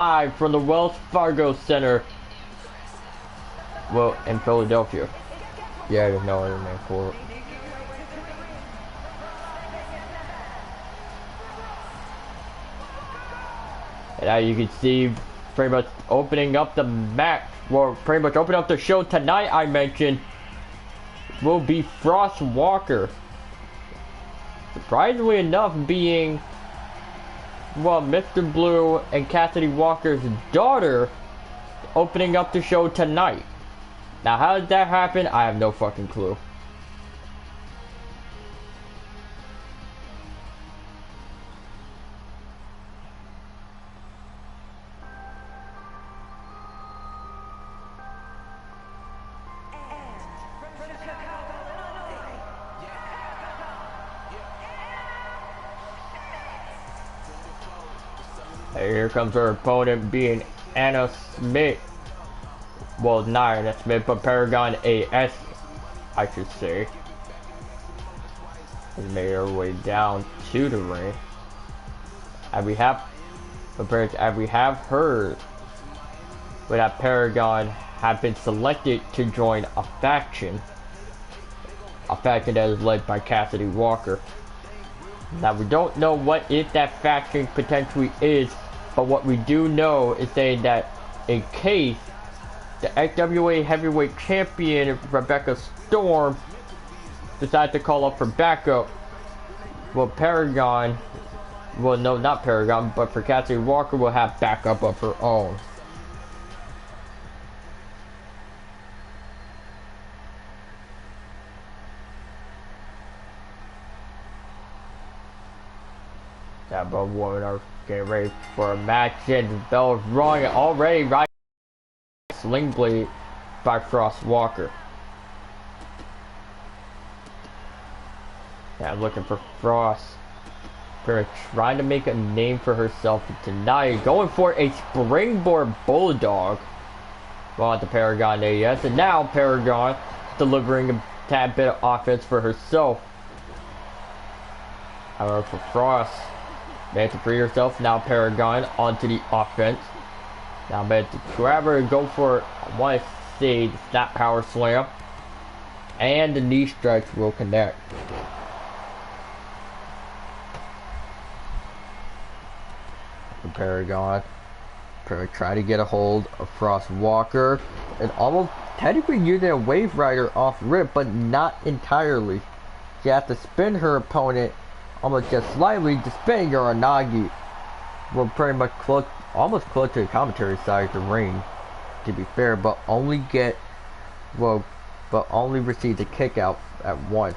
Live from the Wells Fargo Center, well, in Philadelphia. Yeah, there's no other name for it. And now you can see pretty much opening up the match, well, pretty much opening up the show tonight, I mentioned, will be Frost Walker. Surprisingly enough, being, well, Mr. Blue and Cassidy Walker's daughter, opening up the show tonight. Now, how did that happen? I have no fucking clue. And here comes her opponent, being Anna Smith. Well, not Anna Smith, but Paragon AS, I should say. Has made her way down to the ring. And we have heard that Paragon have been selected to join a faction that is led by Cassidy Walker. Now, we don't know what if that faction potentially is, but what we do know is saying that in case the XWA Heavyweight Champion Rebecca Storm decides to call up for backup, well, Paragon, well, no, not Paragon, but for Cassidy Walker will have backup of her own. That both women are getting ready for a match, and the bell is rung already, right? Sling Blade by Frost Walker. Yeah, I'm looking for Frost. Trying to make a name for herself tonight. Going for a springboard bulldog. Well, at the Paragon AS. And now Paragon delivering a tad bit of offense for herself. However, for Frost, managed to free herself. Now Paragon onto the offense. Now managed to grab her and go for, I want to say, the snap power slam. And the knee strikes will connect. Paragon try to get a hold of Frost Walker and almost technically using a Wave Rider off rip, but not entirely. She has to spin her opponent almost just slightly, to spin Uranagi. We're pretty much close, almost close to the commentary side of the ring, to be fair, but only receive the kick out at once.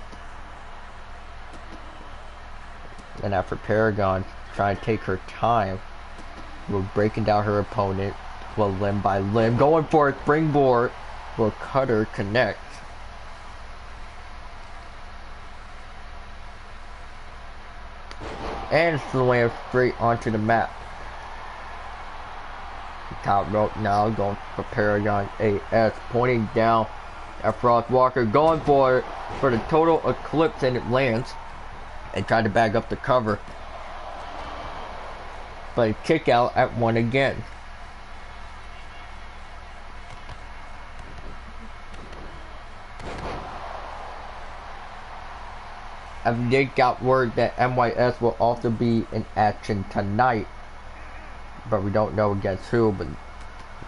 And after Paragon trying to take her time, we're breaking down her opponent, well, limb by limb, going for a springboard, will cutter connect. And slam straight onto the mat. Top rope now, going for Paragon AS, pointing down at Frost Walker, going for it for the total eclipse, and it lands. And tried to bag up the cover. But a kick out at one again. I've got word that MYS will also be in action tonight, but we don't know against who. But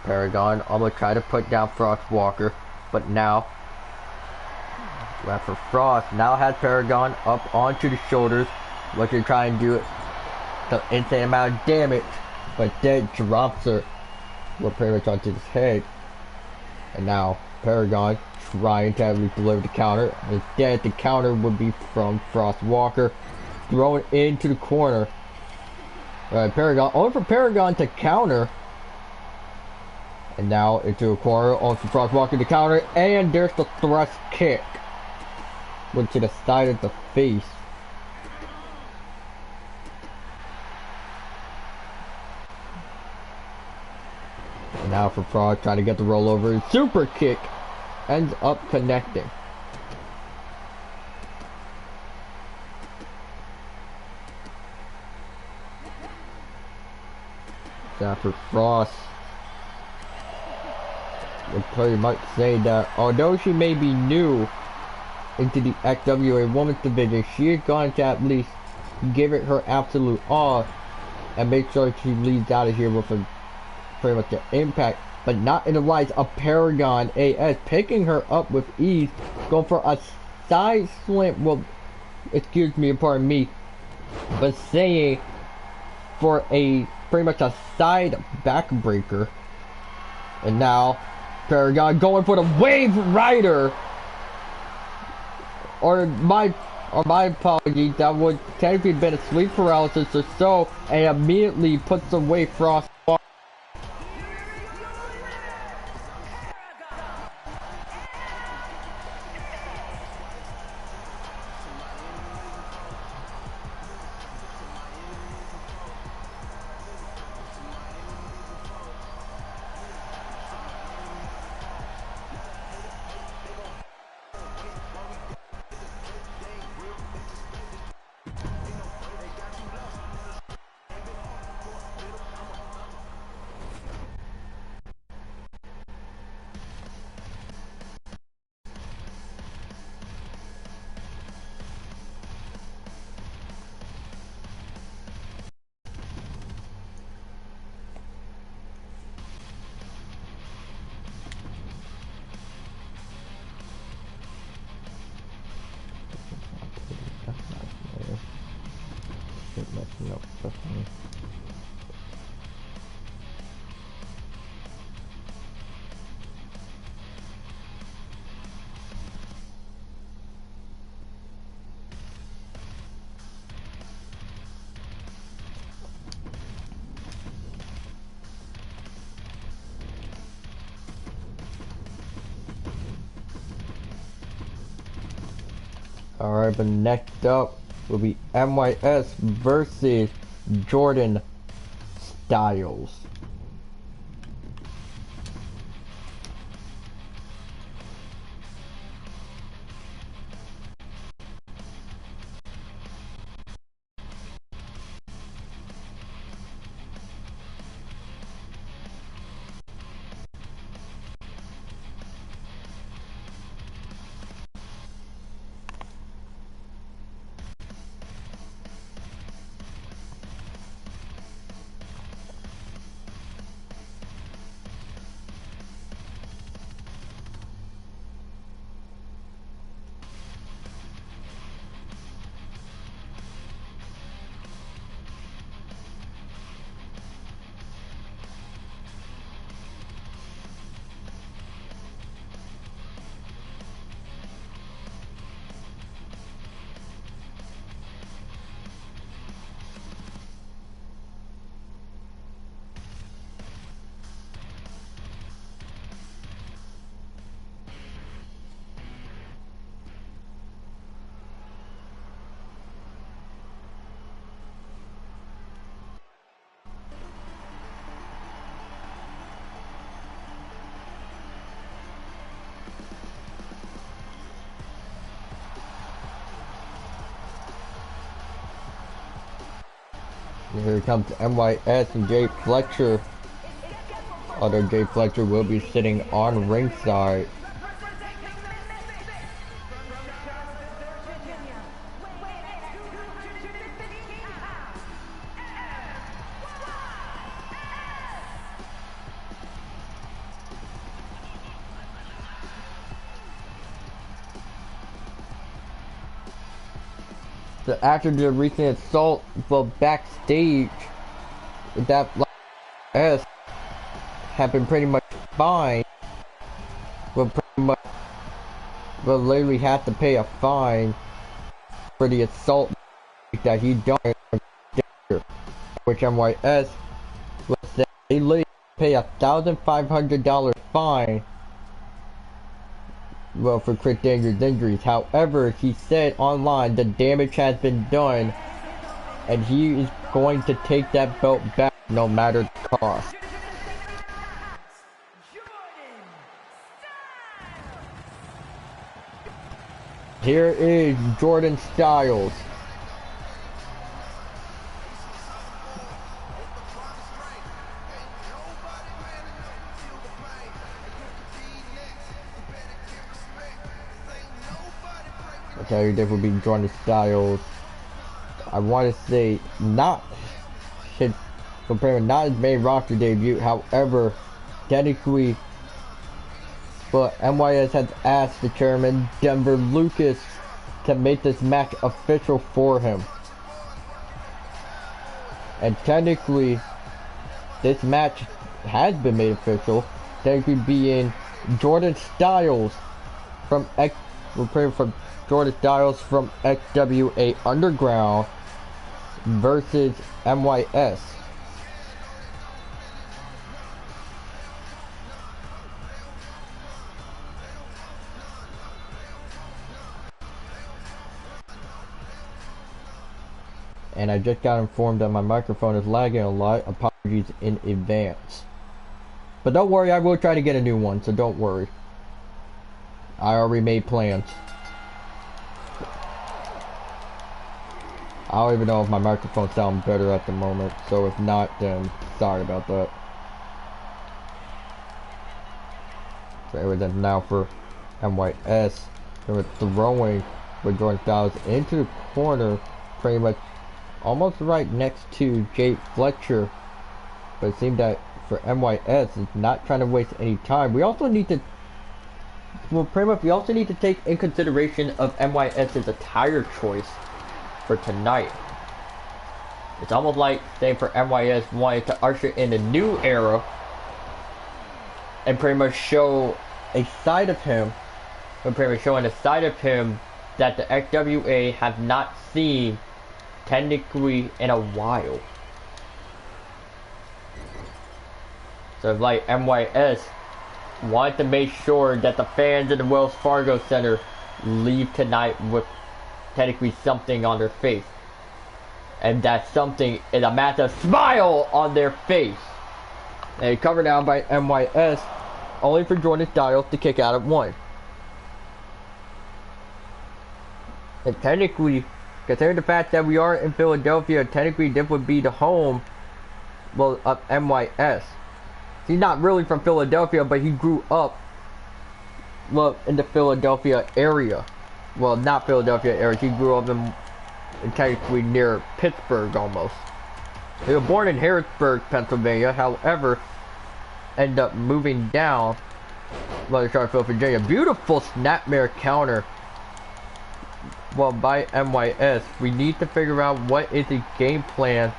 Paragon almost tried to put down Frost Walker, but now for Frost now has Paragon up onto the shoulders, what they're trying to do the insane amount of damage, but then drops her, well, pretty much onto his head. And now Paragon trying to heavily deliver the counter. Instead, the counter would be from Frost Walker, thrown into the corner. Paragon, only for Paragon to counter. And now into a corner, only for Frost Walker to counter, and there's the thrust kick. Went to the side of the face. And now for Frog, trying to get the rollover. Super kick ends up connecting. that for Frost would pretty much say that although she may be new into the XWA Women's Division, she is going to at least give it her absolute all and make sure she leaves out of here with a pretty much an impact, but not in the lights of Paragon AS, picking her up with ease, going for a side slam, well, excuse me, pardon me, but saying for a pretty much a side backbreaker. And now Paragon going for the Wave Rider, or my apologies, that would technically have been a sleep paralysis or so, and immediately puts away Frost. Alright, but next up will be MYS versus Jordan Styles. Here comes MYS and Jay Fletcher. Although Jay Fletcher will be sitting on ringside. So after the recent assault, but backstage, that S have been pretty much fine. Will pretty much will literally have to pay a fine for the assault that he done, which MYS will say they literally pay $1,500 fine. Well, for Chris Danger's injuries. However, he said online the damage has been done and he is going to take that belt back no matter the cost. Here is Jordan Styles. Okay, this would be Jordan Styles. I want to say not his, not his main roster debut. However, technically, but MYS has asked the chairman Denver Lucas to make this match official for him. And technically, this match has been made official. Technically, being Jordan Styles from XWA Underground versus MYS. And I just got informed that my microphone is lagging a lot. Apologies in advance. But don't worry, I will try to get a new one, so don't worry. I already made plans. I don't even know if my microphone sounds better at the moment, so if not, then sorry about that. So anyway, then now for MYS, they were throwing with Jordan Styles into the corner, pretty much almost right next to Jay Fletcher. But it seemed that for MYS, it's not trying to waste any time. We also need to, well, pretty much we also need to take in consideration of MYS's attire choice for tonight. It's almost like saying for MYS wanted to usher in a new era and pretty much show a side of him, but pretty much showing a side of him that the XWA have not seen technically in a while. So like MYS wanted to make sure that the fans in the Wells Fargo Center leave tonight with technically something on their face. And that something is a massive smile on their face. And covered down by MYS, only for Jordan Styles to kick out at 1. And technically, considering the fact that we are in Philadelphia, technically this would be the home, well, of MYS. He's not really from Philadelphia, but he grew up, well, in the Philadelphia area. Well, not Philadelphia area. He grew up in technically near Pittsburgh almost. He was born in Harrisburg, Pennsylvania. However, ended up moving down, well, Charlottesville, Virginia. Beautiful snapmare counter. Well, by MYS, we need to figure out what is the game plan.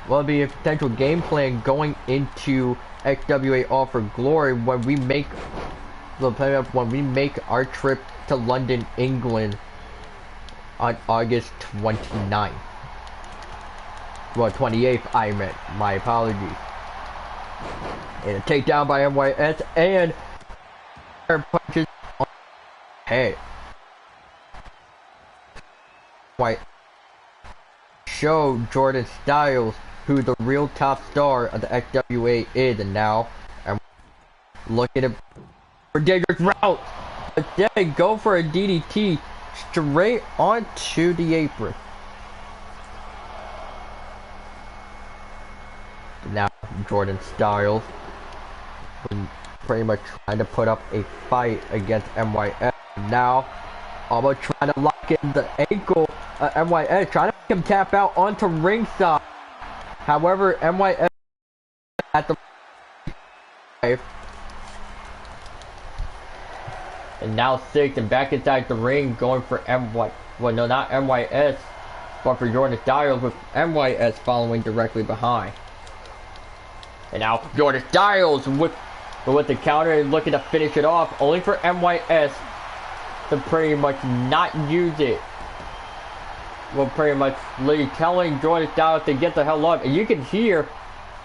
Well, be a potential game plan going into XWA All for Glory when we make our trip to London, England on August 29th. Well, 28th, I meant. My apologies. And a takedown by MYS and punches on the head. White show Jordan Styles who the real top star of the XWA is, and now I'm looking at for dangerous route. But then go for a DDT straight onto the apron. Now Jordan Styles pretty much trying to put up a fight against MYS. Now almost trying to lock in the ankle of MYS, trying to make him tap out onto ringside. However, MYS at the and now 6 and back inside the ring going for MYS. Well, no, not MYS, but for Jordan Styles, with MYS following directly behind. And now Jordan Styles with the counter and looking to finish it off, only for MYS to pretty much not use it. Well, pretty much literally telling Jordan Styles to get the hell up. And you can hear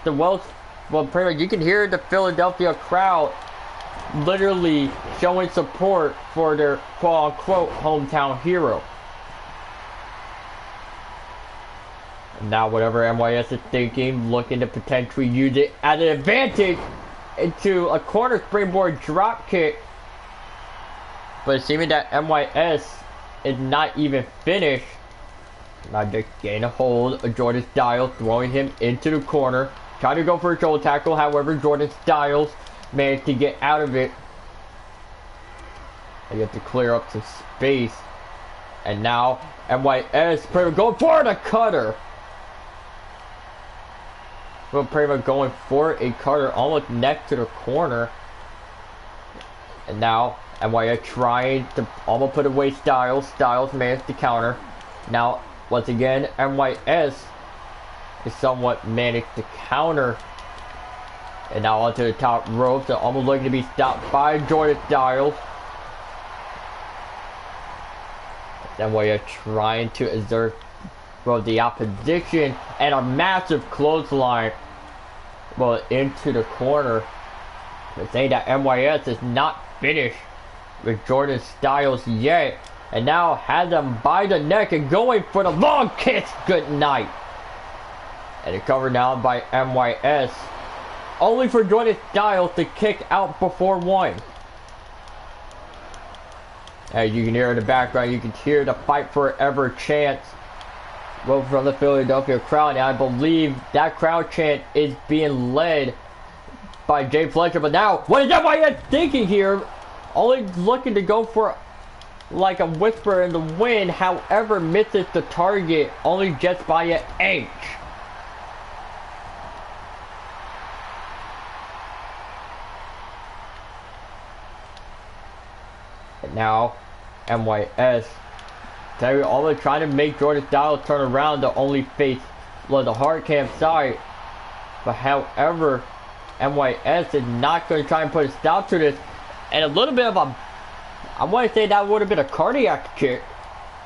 the pretty much you can hear the Philadelphia crowd literally showing support for their quote-unquote hometown hero. And now whatever MYS is thinking, looking to potentially use it as an advantage into a corner springboard drop kick. But it's seeming that MYS is not even finished. Now just getting a hold of Jordan Styles, throwing him into the corner. Trying to go for a shoulder tackle, however Jordan Styles managed to get out of it. And you have to clear up some space. And now MYS pretty much going for the cutter. Well, pretty much going for a cutter almost next to the corner. And now MYS trying to almost put away Styles. Styles managed to counter. Now, once again, MYS is somewhat managed to counter. And now onto the top rope. So almost looking to be stopped by Jordan Styles. MYS trying to exert the opposition. And a massive clothesline into the corner. They're saying that MYS is not finished with Jordan Styles yet. And now has him by the neck and going for the long kiss. Good night. And it's covered now by MYS. Only for Jordan Styles to kick out before one. As you can hear in the background, you can hear the fight forever chant from the Philadelphia crowd. And I believe that crowd chant is being led by Jay Fletcher. But now, what is MYS thinking here? Only looking to go for like a whisper in the wind. However, misses the target only just by an inch. And now, MYS always trying to make Jordan Styles turn around to only face the hard cam side. But however, MYS is not going to try and put a stop to this. And a little bit of a, I want to say that would have been a cardiac kick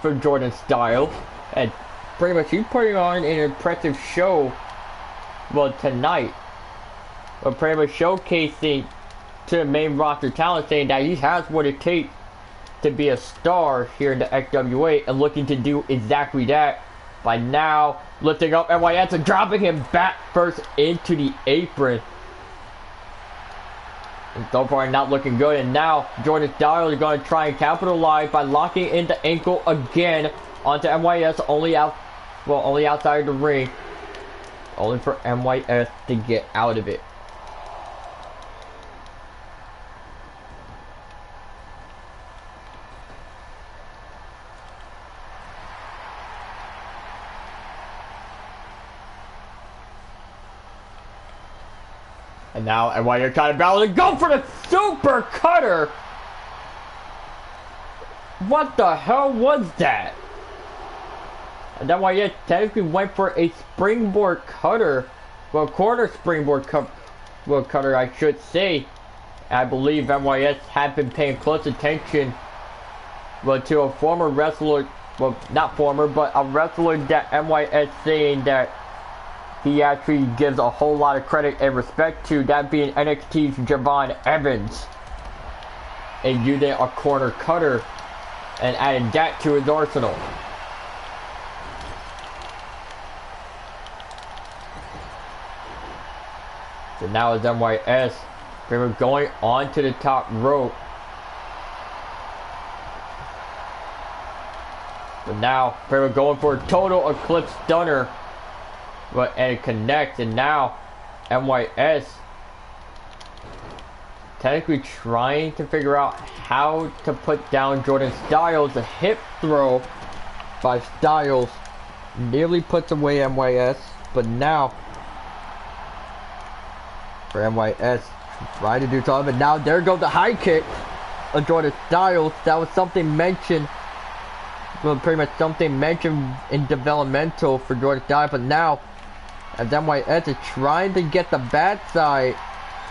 for Jordan Styles. And pretty much he's putting on an impressive show tonight. But pretty much showcasing to the main roster talent, saying that he has what it takes to be a star here in the XWA, and looking to do exactly that by now lifting up MYS and dropping him back first into the apron. And so far not looking good. And now Jordan Styles is going to try and capitalize by locking in the ankle again onto MYS, only outside the ring, only for MYS to get out of it. And now MYS trying to battle and go for the super cutter. What the hell was that? And MYS technically went for a springboard cutter. Corner springboard cutter, I should say. I believe MYS had been paying close attention to a former wrestler, not former, but a wrestler that MYS saying that he actually gives a whole lot of credit and respect to, that being NXT's Javon Evans, and using a corner cutter and adding that to his arsenal. So now it's MYS going on to the top rope. But now we're going for a total eclipse stunner. And it connects, and now MYS technically trying to figure out how to put down Jordan Styles. A hip throw by Styles nearly puts away MYS, but now for MYS trying to do something, and now there goes the high kick of Jordan Styles. That was something mentioned, pretty much something mentioned in developmental for Jordan Styles, but now as MYS is trying to get the bad side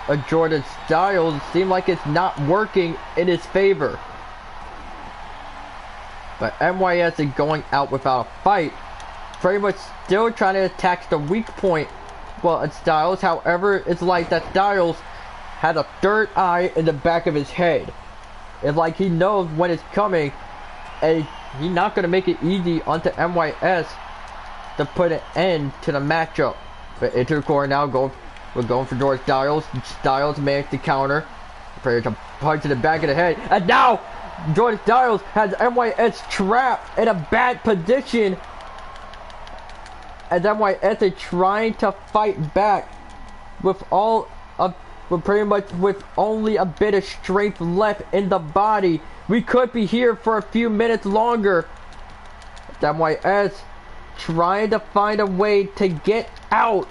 of Jordan Styles, it seems like it's not working in his favor. But MYS is going out without a fight, pretty much still trying to attack the weak point at Styles. However, it's like that Styles had a third eye in the back of his head. It's like he knows when it's coming, and he's not going to make it easy onto MYS to put an end to the matchup. But into the corner now, we're going for Jordan Styles. Styles managed to counter. Pretty much a punch to the back of the head. And now Jordan Styles has MYS trapped in a bad position, as MYS is trying to fight back with all of but pretty much with only a bit of strength left in the body. We could be here for a few minutes longer. MYS trying to find a way to get out.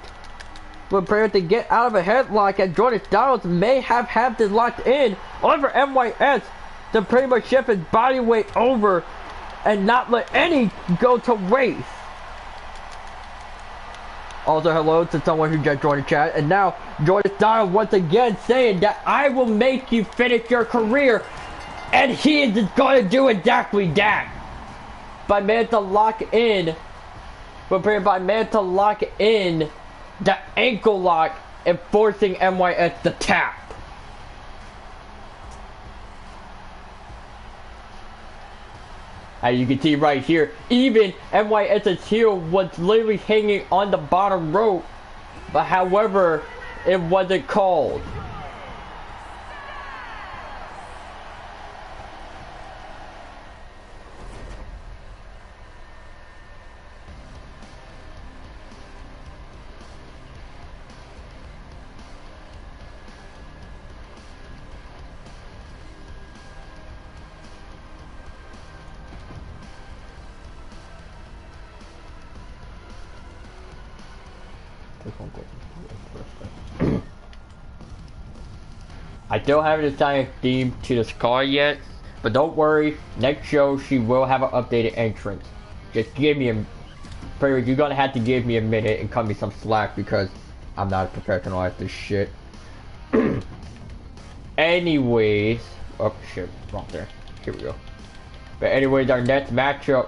But pretty much to get out of a headlock, and Jordan Styles may have this locked in. Over MYS to pretty much shift his body weight over and not let any go to waste. Also, hello to someone who just joined the chat. And now, Jordan Styles once again saying that I will make you finish your career. And he is just going to do exactly that. By man to lock in. But by man to lock in the ankle lock and forcing MYS to tap. As you can see right here, even MYS's heel was literally hanging on the bottom rope, but however, it wasn't called. I still haven't assigned a theme to this car yet, but don't worry, next show she will have an updated entrance. Just give me a... Pretty much, you're gonna have to give me a minute and cut me some slack because I'm not a professional at this shit. Anyways... Oh shit, wrong there. Here we go. But anyways, our next matchup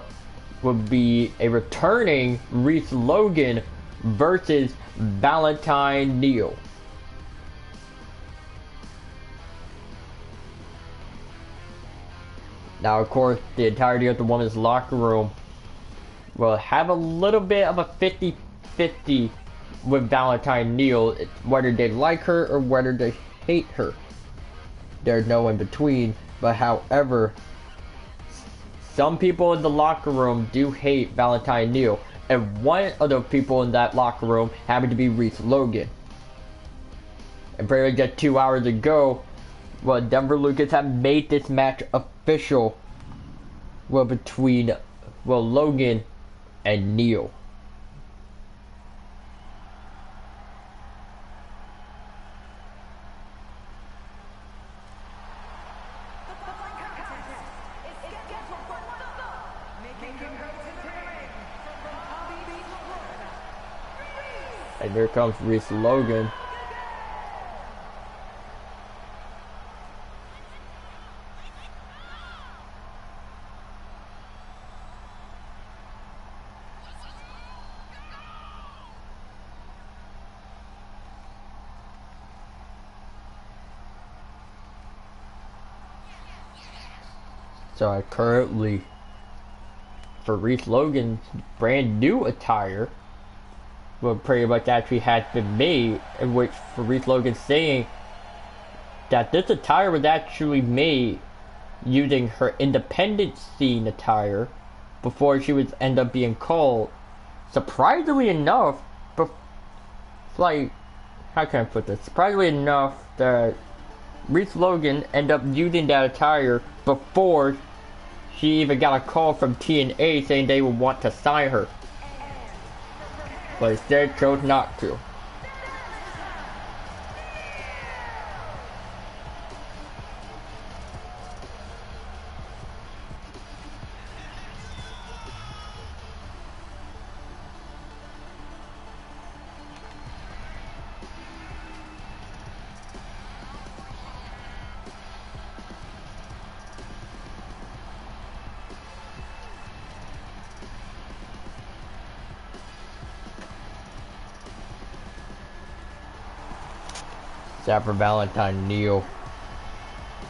would be a returning Reese Logan versus Valentine Neal. Now, of course, the entirety of the women's locker room will have a little bit of a 50-50 with Valentine Neal, whether they like her or whether they hate her. There's no in between, but however, some people in the locker room do hate Valentine Neal, and one of the people in that locker room happened to be Reese Logan. And pretty much just 2 hours ago, well, Denver Lucas have made this match official, well, between, well, Logan and Neal. And here comes Reese Logan. So currently, for Reese Logan's brand new attire, well, pretty much actually has been made, in which for Reese Logan saying that this attire was actually made using her independent scene attire before she would end up being called. Surprisingly enough, like, how can I put this? Surprisingly enough that Reese Logan ended up using that attire before she even got a call from TNA saying they would want to sign her. But instead chose not to. For Valentine Neal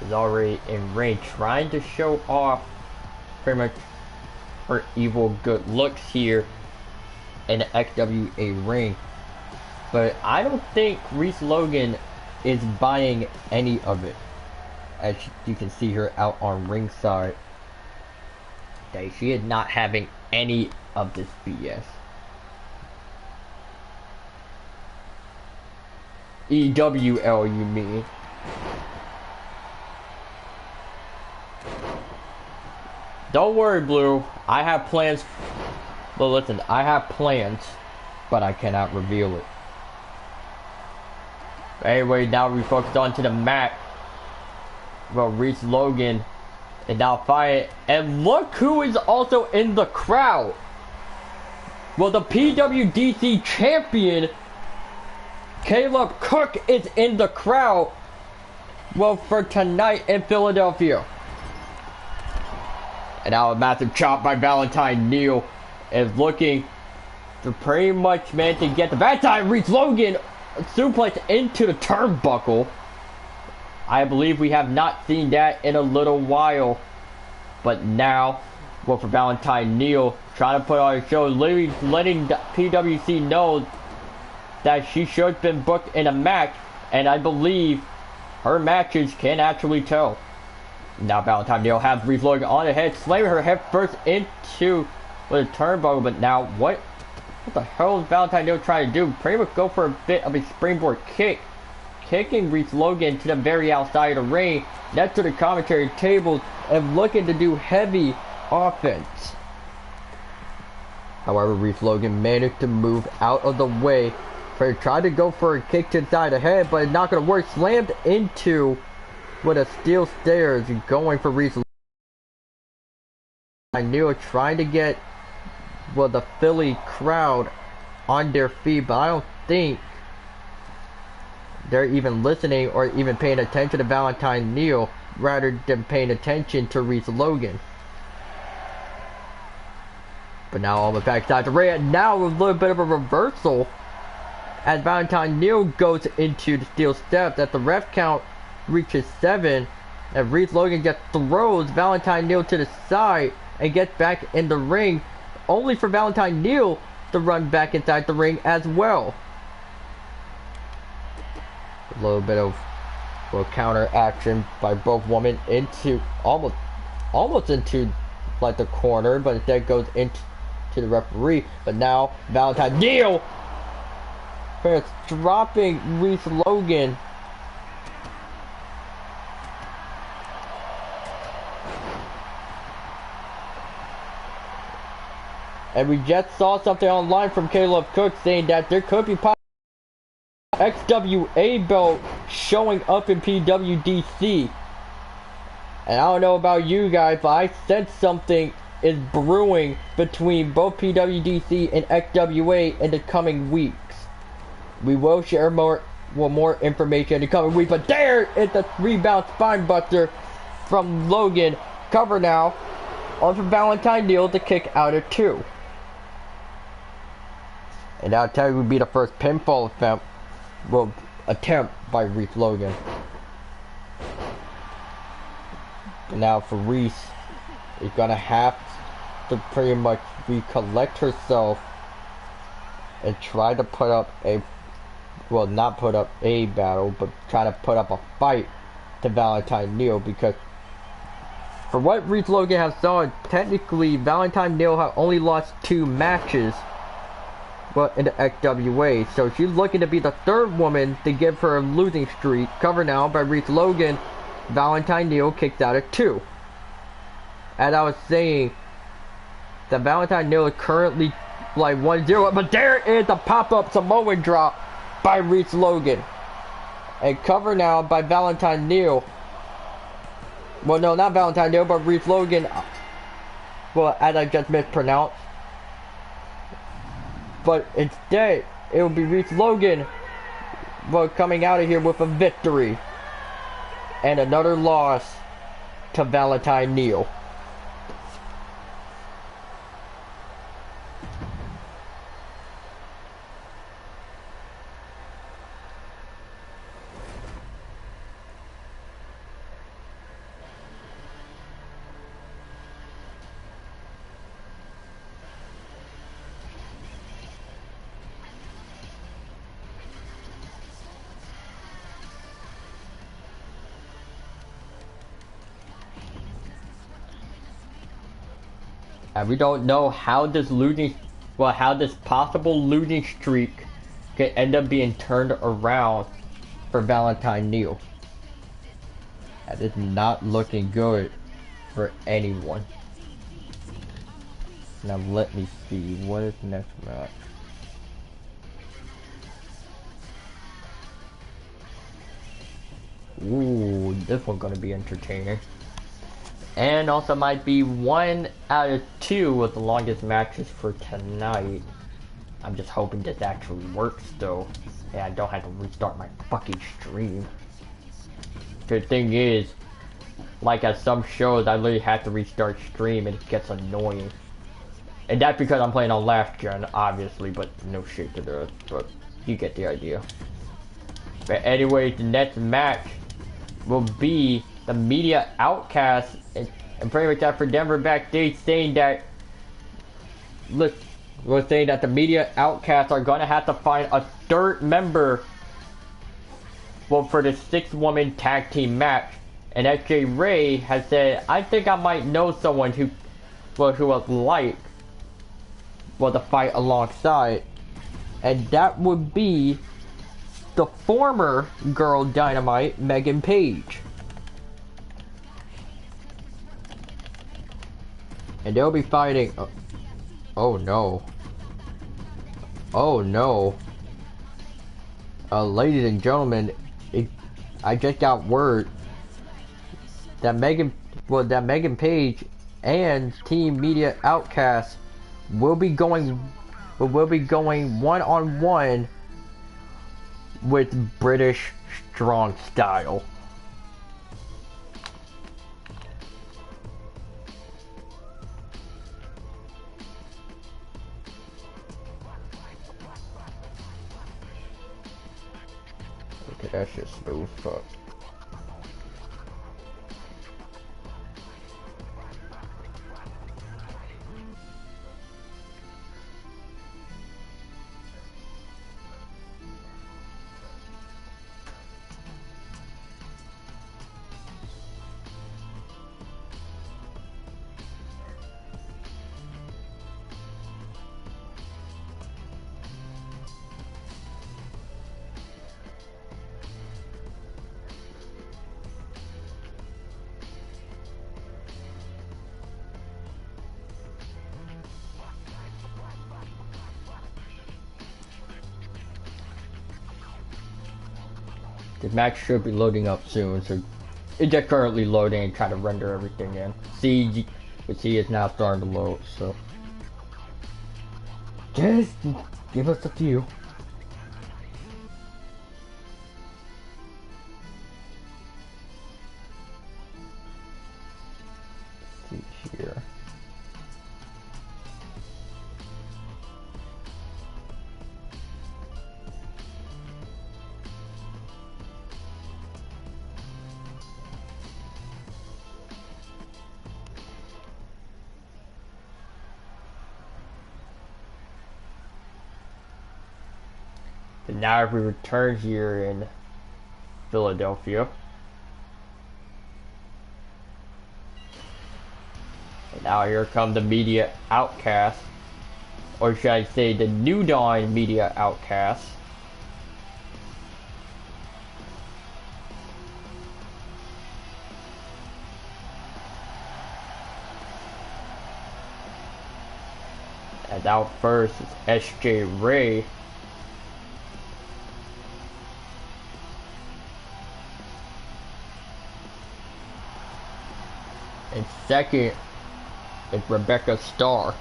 is already in ring trying to show off pretty much her evil good looks here in the XWA ring, but I don't think Reese Logan is buying any of it, as you can see her out on ringside. She is not having any of this BS. EWL, you mean? Don't worry, Blue. I have plans. Well, listen, I have plans, but I cannot reveal it. Anyway, now we focus on to the match. Well, Reese Logan is now fighting. And look who is also in the crowd. Well, the PWDC champion, Caleb Cook, is in the crowd. Well, for tonight in Philadelphia. And now a massive chop by Valentine Neal is looking to pretty much manage to get the Valentine Reese Logan suplex into the turnbuckle. I believe we have not seen that in a little while. But now, well, for Valentine Neal, trying to put on a show, literally letting the PWC know that she should have been booked in a match. And I believe her matches can actually tell. Now Valentine Neal has Reese Logan on the head, slamming her head first into the turnbuckle. But now what the hell is Valentine Neal trying to do? Pretty much go for a bit of a springboard kick, kicking Reese Logan to the very outside of the ring, next to the commentary tables, and looking to do heavy offense. However, Reese Logan managed to move out of the way. Tried to go for a kick to the side of the head, but it's not going to work. Slammed into with a steel stairs, going for Reese Logan. I knew it, trying to get, well, the Philly crowd on their feet, but I don't think they're even listening or even paying attention to Valentine Neal rather than paying attention to Reese Logan. But now on the backside the ring, and now a little bit of a reversal as Valentine Neal goes into the steel steps. At the ref count reaches 7, and Reese Logan just throws Valentine Neal to the side and gets back in the ring, only for Valentine Neal to run back inside the ring as well. A little bit of, well, counter action by both women into almost into like the corner, but instead goes into the referee. But now Valentine Neal first dropping Reese Logan. And we just saw something online from Caleb Cook saying that there could be XWA belt showing up in PWDC. And I don't know about you guys, but I sense something is brewing between both PWDC and XWA in the coming weeks. We will share more information in the coming week. But there is the rebound spine buster from Logan. Cover now on for Valentine Neal to kick out of 2. And that'll tell you would be the first pinfall attempt by Reese Logan. And now for Reese, is gonna have to pretty much recollect herself and try to put up a, well, not put up a battle, but try to put up a fight to Valentine Neal, because for what Reese Logan has done, technically Valentine Neal has only lost 2 matches, but in the XWA, so she's looking to be the 3rd woman to give her a losing streak. Cover now by Reese Logan. Valentine Neal kicks out at 2. As I was saying, the Valentine Neal is currently like 1-0, but there is a pop-up Samoan drop by Reese Logan. And cover now by Valentine Neal. Well, no, not Valentine Neal, but Reese Logan. Well, as I just mispronounced. But instead, it will be Reese Logan, well, coming out of here with a victory. And another loss to Valentine Neal. And we don't know how this possible losing streak could end up being turned around for Valentine Neal. That is not looking good for anyone. Now let me see, what is the next match? Ooh, this one's gonna be entertaining. And also might be 1 out of 2 of the longest matches for tonight. I'm just hoping this actually works though, and I don't have to restart my fucking stream. The thing is, like at some shows, I literally have to restart stream and it gets annoying. And that's because I'm playing on last gen, obviously, but no shit to this, but you get the idea. But anyways, the next match will be the media outcast, and pretty much after Denver backstage saying that, look, we're saying that the media outcasts are gonna have to find a third member, well, for the 6-woman tag team match. And SJ Ray has said, I think I might know someone who would like, well, to fight alongside, and that would be the former Girl Dynamite, Megan Page. And they'll be fighting, oh no. Oh no. Ladies and gentlemen, I just got word that Megan Page and Team Media Outcast will be going one-on-one with British Strong Style. Okay, that's just smooth fuck. The match should be loading up soon, so it's just currently loading and trying to render everything in. See, it's now starting to load, so just give us a few. Let's see here. And now if we return here in Philadelphia. And now here come the media outcasts. Or should I say the New Dawn media outcasts. And out first is SJ Ray. And second is Rebecca Starr.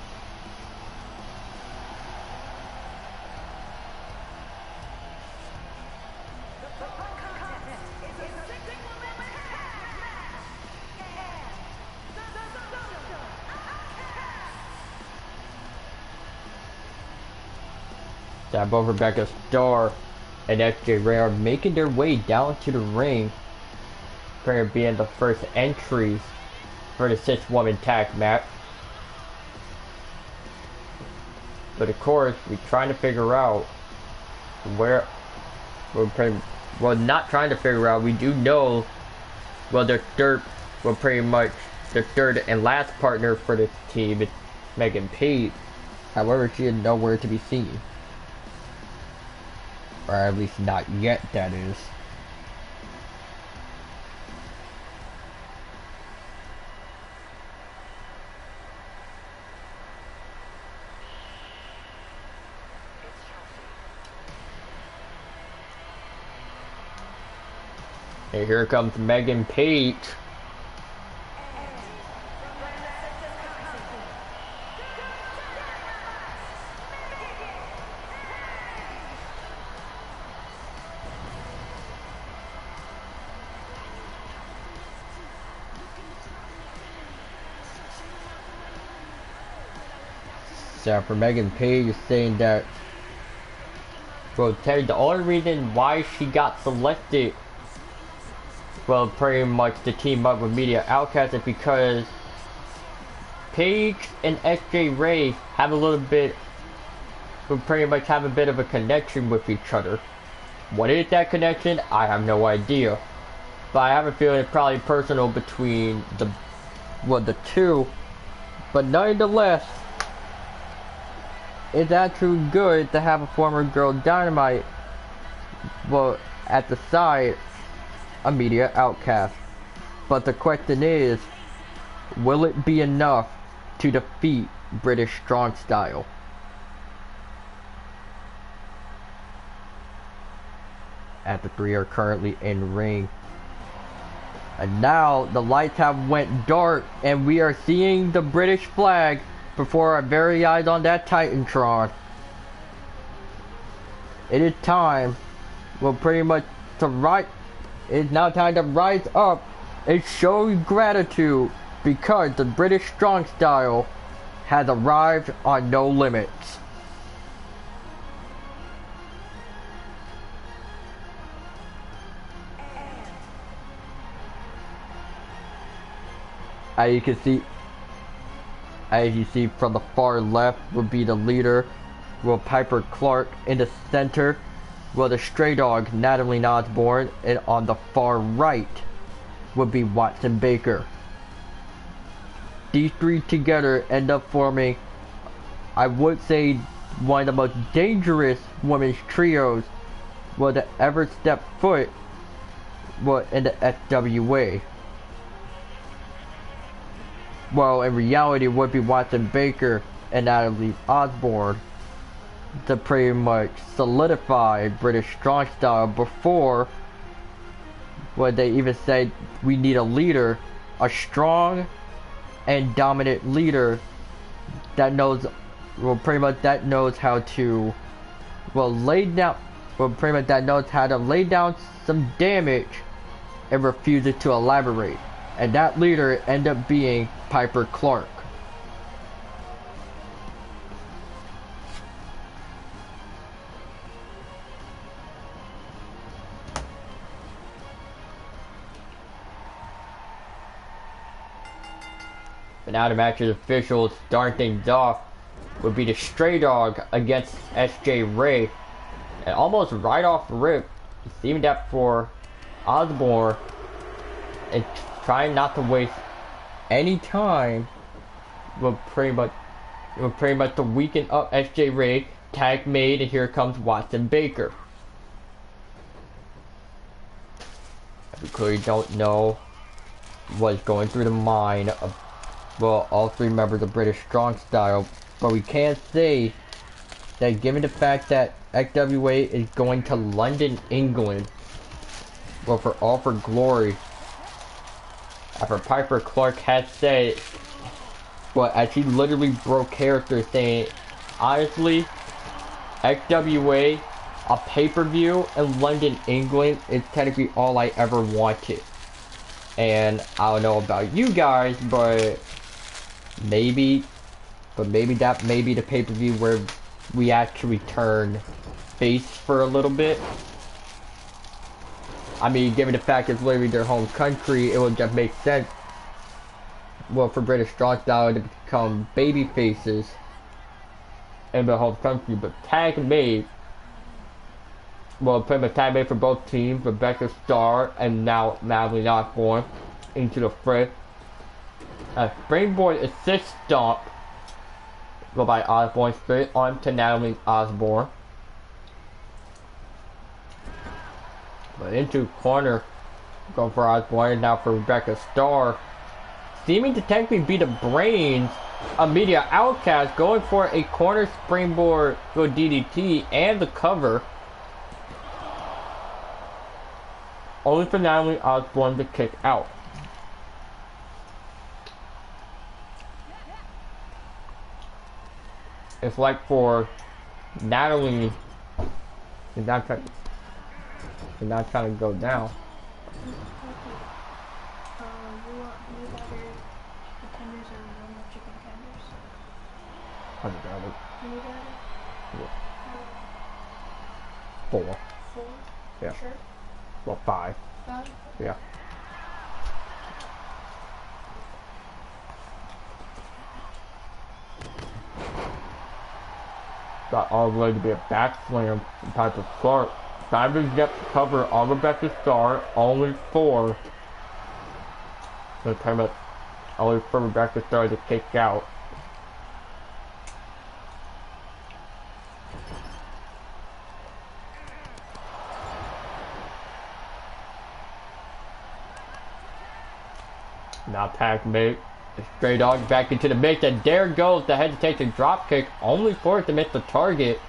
That both Rebecca Starr and SJ Ray are making their way down to the ring, for being the first entries for the 6-woman tag match. But of course, we're trying to figure out where well, not trying to figure out. We do know, well, their third, well, pretty much their third and last partner for this team is Megan Page. However, she is nowhere to be seen, or at least not yet. That is. And here comes Megan Page. So for Megan Page is saying that, well, Terry, the only reason why she got selected, well, pretty much to team up with Media Outcast is because Paige and SJ Ray have a little bit, will pretty much have a bit of a connection with each other. What is that connection? I have no idea. But I have a feeling it's probably personal between the two. But nonetheless, it's actually good to have a former Girl Dynamite, well, at the side of Media Outcast. But the question is, will it be enough to defeat British Strong Style? At the three are currently in ring. And now the lights have went dark and we are seeing the British flag before our very eyes on that Titantron. It is time, well, pretty much it's now time to rise up and show gratitude because the British Strong Style has arrived on No Limits. As you see from the far left would be the leader, well, Piper Clark. In the center, well, the Stray Dog, Natalie Osborne, and on the far right would be Watson Baker. These three together end up forming, I would say, one of the most dangerous women's trios, well, to ever step foot, well, in the FWA. Well, in reality, it would be Watson Baker and Natalie Osborne to pretty much solidify British Strong Style before, well, they even said we need a leader, a strong and dominant leader that knows, well, pretty much that knows how to, well, pretty much that knows how to lay down some damage and refuses to elaborate. And that leader ended up being Piper Clark. But now the match's officials starting things off would be the Stray Dog against SJ Ray. And almost right off the rip, it seemed that for Osborne, and trying not to waste any time, will pretty much to weaken up SJ Ray. Tag made, and here comes Watson Baker. We clearly don't know what's going through the mind of, well, all three members of British Strong Style, but we can say that given the fact that XWA is going to London, England, well, for All for Glory, after Piper Clark had said, well, as she literally broke character, saying, honestly, XWA, a pay-per-view in London, England, is technically all I ever wanted. And I don't know about you guys, but maybe that may be the pay-per-view where we actually turn face for a little bit. I mean, given the fact it's literally their home country, it would just make sense, well, for British Strong Style to become baby faces in the home country. But tag made, well, pretty much tag made for both teams, Rebecca Starr and now Natalie Osborne into the fray. A springboard assist stomp, well, by Osborne straight onto Natalie Osborne. But into corner, going for Osborne, now for Rebecca Starr. Seeming to technically be the brains of Media Outcast, going for a corner springboard go DDT and the cover. only for Natalie Osborne to kick out. It's like for Natalie, she's not trying to go down. Four. Yeah. Sure. Well, five. Yeah. Got all the way to be a back slam type of Clark. Divers get to cover on Rebecca Starr, only for the time of only for Rebecca Starr to kick out. Now tag mate. The stray dog back into the mix, and there goes the hesitation drop kick, only for it to miss the target.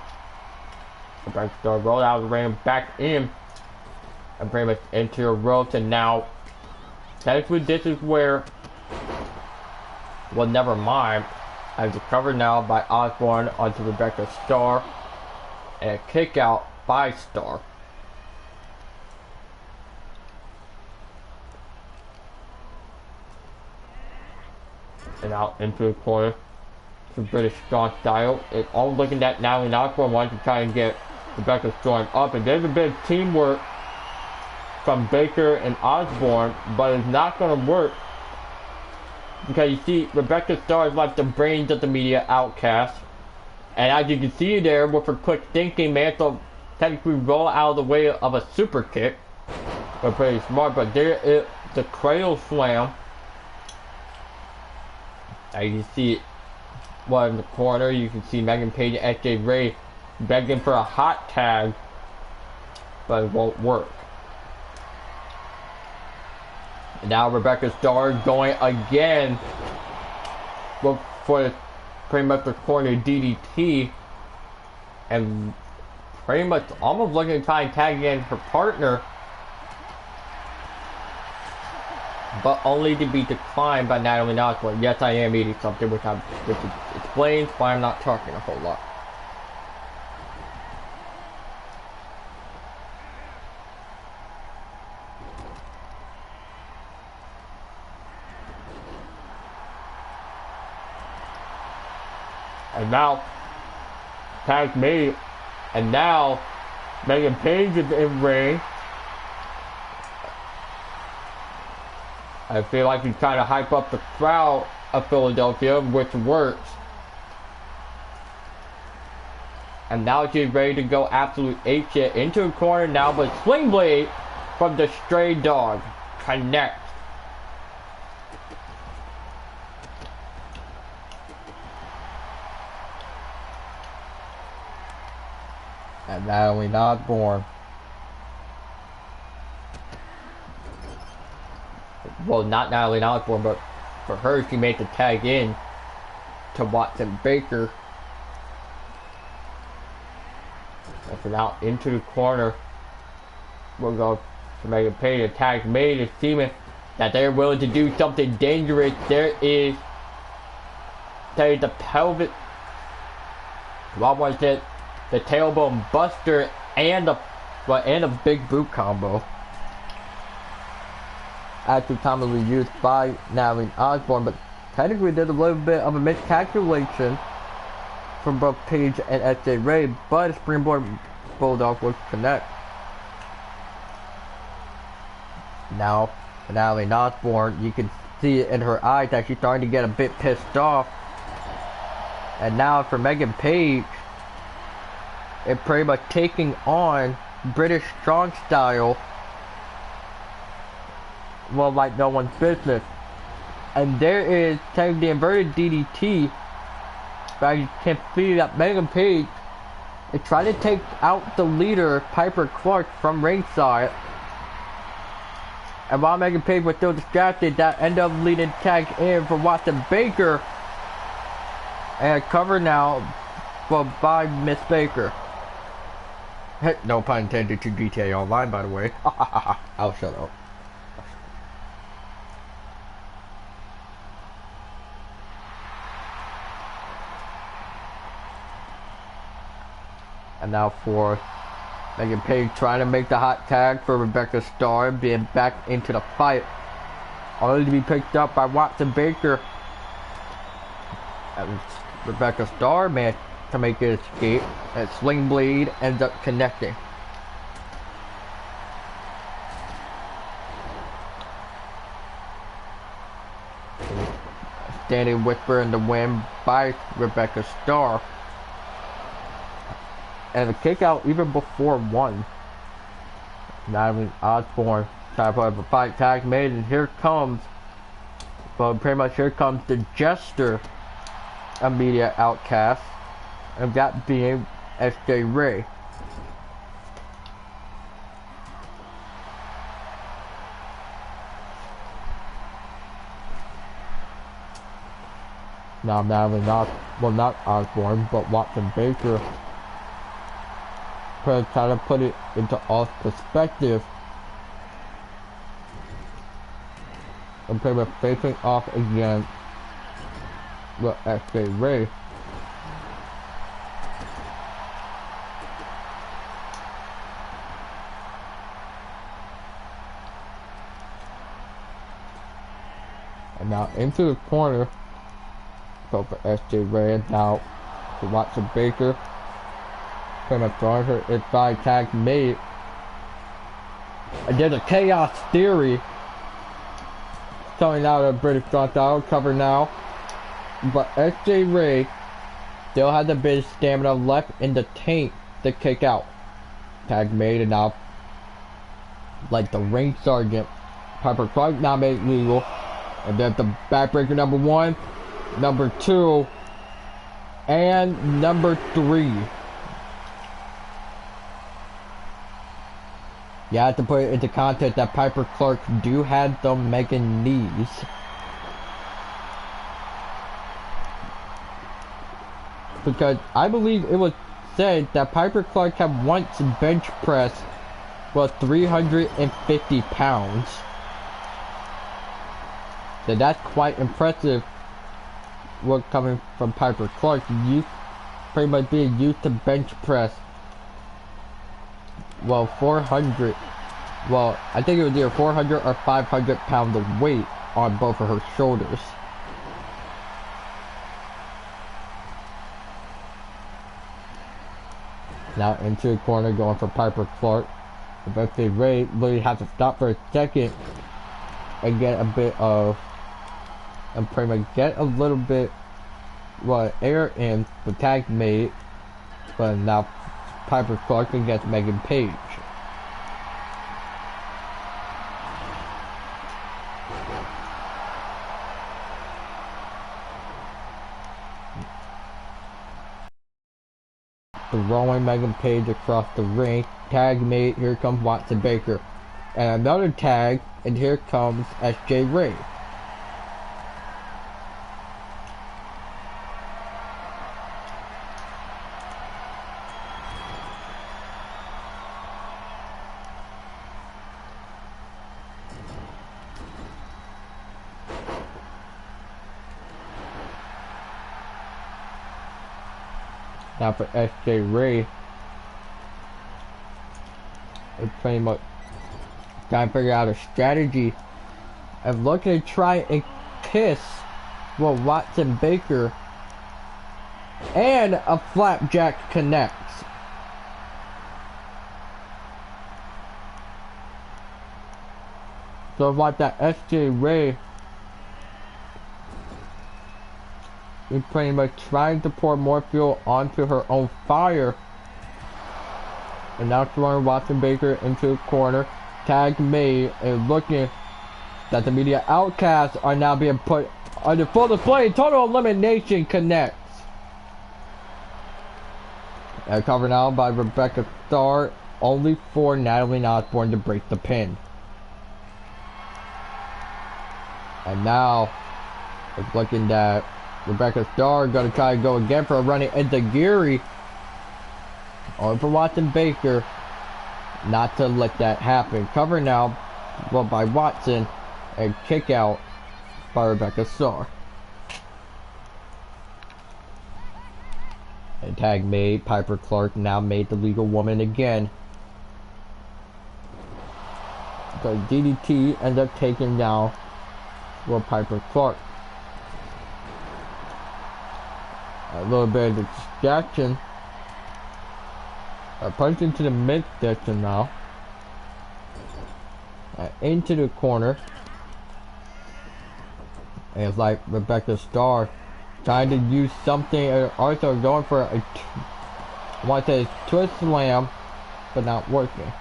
Rebecca Starr rolled out of the ring, back in, and pretty much into a rope, and now technically this is where, well, never mind. As recovered now by Osborne onto Rebecca Starr, and a kick out by Starr. And out into the corner for British strong style. It's all looking at Natalie Osborne wanting to try and get Rebecca Storm up, and there's a bit of teamwork from Baker and Osborne, but it's not going to work because you see Rebecca Starr is like the brains of the media outcast, and as you can see there with her quick thinking, managed to technically roll out of the way of a super kick. But pretty smart, but there is the cradle slam. As you see it, well, in the corner, you can see Megan Page and SJ Ray begging for a hot tag, but it won't work. And now Rebecca Starr going again for pretty much the corner DDT, and pretty much almost looking to try and tag in her partner, but only to be declined by Natalie Osborne. Yes, I am eating something, which explains why I'm not talking a whole lot. And now, tag me, and now Megan Page is in ring. I feel like he's trying to hype up the crowd of Philadelphia, which works. And now she's ready to go absolute apeshit into a corner now, but Sling Blade from the stray dog connects. And Natalie Osborne. Well, not Natalie Osborne, but for her, she made the tag in to Watson Baker. And for now, into the corner, we'll go to Megan Page. The tag made is seeming that they're willing to do something dangerous. There is the pelvic, what was it? The tailbone buster and a big boot combo. Actually commonly used by Natalie Osborne, but technically there's a little bit of a miscalculation from both Page and SJ Ray, but a springboard bulldog will connect. Now, Natalie Osborne, you can see it in her eyes that she's starting to get a bit pissed off. And now for Megan Page, it's pretty much taking on British strong style, well, like no one's business. And there is the inverted DDT, but you can see that Megan Page is trying to take out the leader, Piper Clark, from ringside. And while Megan Page was still distracted, that ended up leading tag in for Watson Baker, and a cover now by Miss Baker. No pun intended to GTA Online, by the way. I'll shut up. And now for Megan Page trying to make the hot tag for Rebecca Starr, being back into the fight. Only to be picked up by Watson Baker. And Rebecca Starr managed to make it escape. And Sling Blade ends up connecting. Standing Whisper in the wind by Rebecca Starr. And the kick out even before one. Natalie Osborne trying to put up a fight tag made, and here comes, well, pretty much here comes the Jester immediate outcast, and that being SJ Ray. Now Natalie not Osborne, but Watson Baker trying to put it into all perspective. And pretty much facing off against the SJ Ray. And now into the corner. So for SJ Ray, and now to Watson Baker. Pretty much throwing her inside tag mate. And there's a Chaos Theory coming out of British Strong Style cover now. But SJ Ray still has a bit of stamina left in the tank to kick out. Tag made, and now, like the ring sergeant, Piper Clark now made legal. And there's the backbreaker number 1, number 2, and number 3. You have to put it into context that Piper Clark do have the mega knees. Because I believe it was said that Piper Clark had once bench pressed for 350 pounds. So that's quite impressive. What coming from Piper Clark, you pretty much being used to bench press. Well, 400. Well, I think it was either 400 or 500 pounds of weight on both of her shoulders. Now into the corner, going for Piper Clark. Eventually, Ray literally has to stop for a second and get a bit of, and pretty much get a little bit, well, air in the tag mate. But now Piper Clark against Megan Page. Throwing Megan Page across the ring. Tag mate, here comes Watson Baker. And another tag, and here comes SJ Ray. Now for SJ Ray, it's pretty much trying to figure out a strategy and looking to try and kiss, well, Watson Baker, and a flapjack connects. So like that SJ Ray is pretty much trying to pour more fuel onto her own fire. And now throwing Watson Baker into a corner. Tag made, and looking that the media outcasts are now being put under full display. Total elimination connects. And covered now by Rebecca Starr, only for Natalie Osborne to break the pin. And now it's looking that Rebecca Starr gonna try to go again for a running into Geary. Only for Watson Baker not to let that happen. Cover now, well, by Watson, and kick out by Rebecca Starr. And tag made. Piper Clark now made the legal woman again. So DDT ends up taking down Piper Clark. A little bit of distraction. Punch into the midsection now. Into the corner. And it's like Rebecca Starr trying to use something. Arthur going for a twist slam, but not working.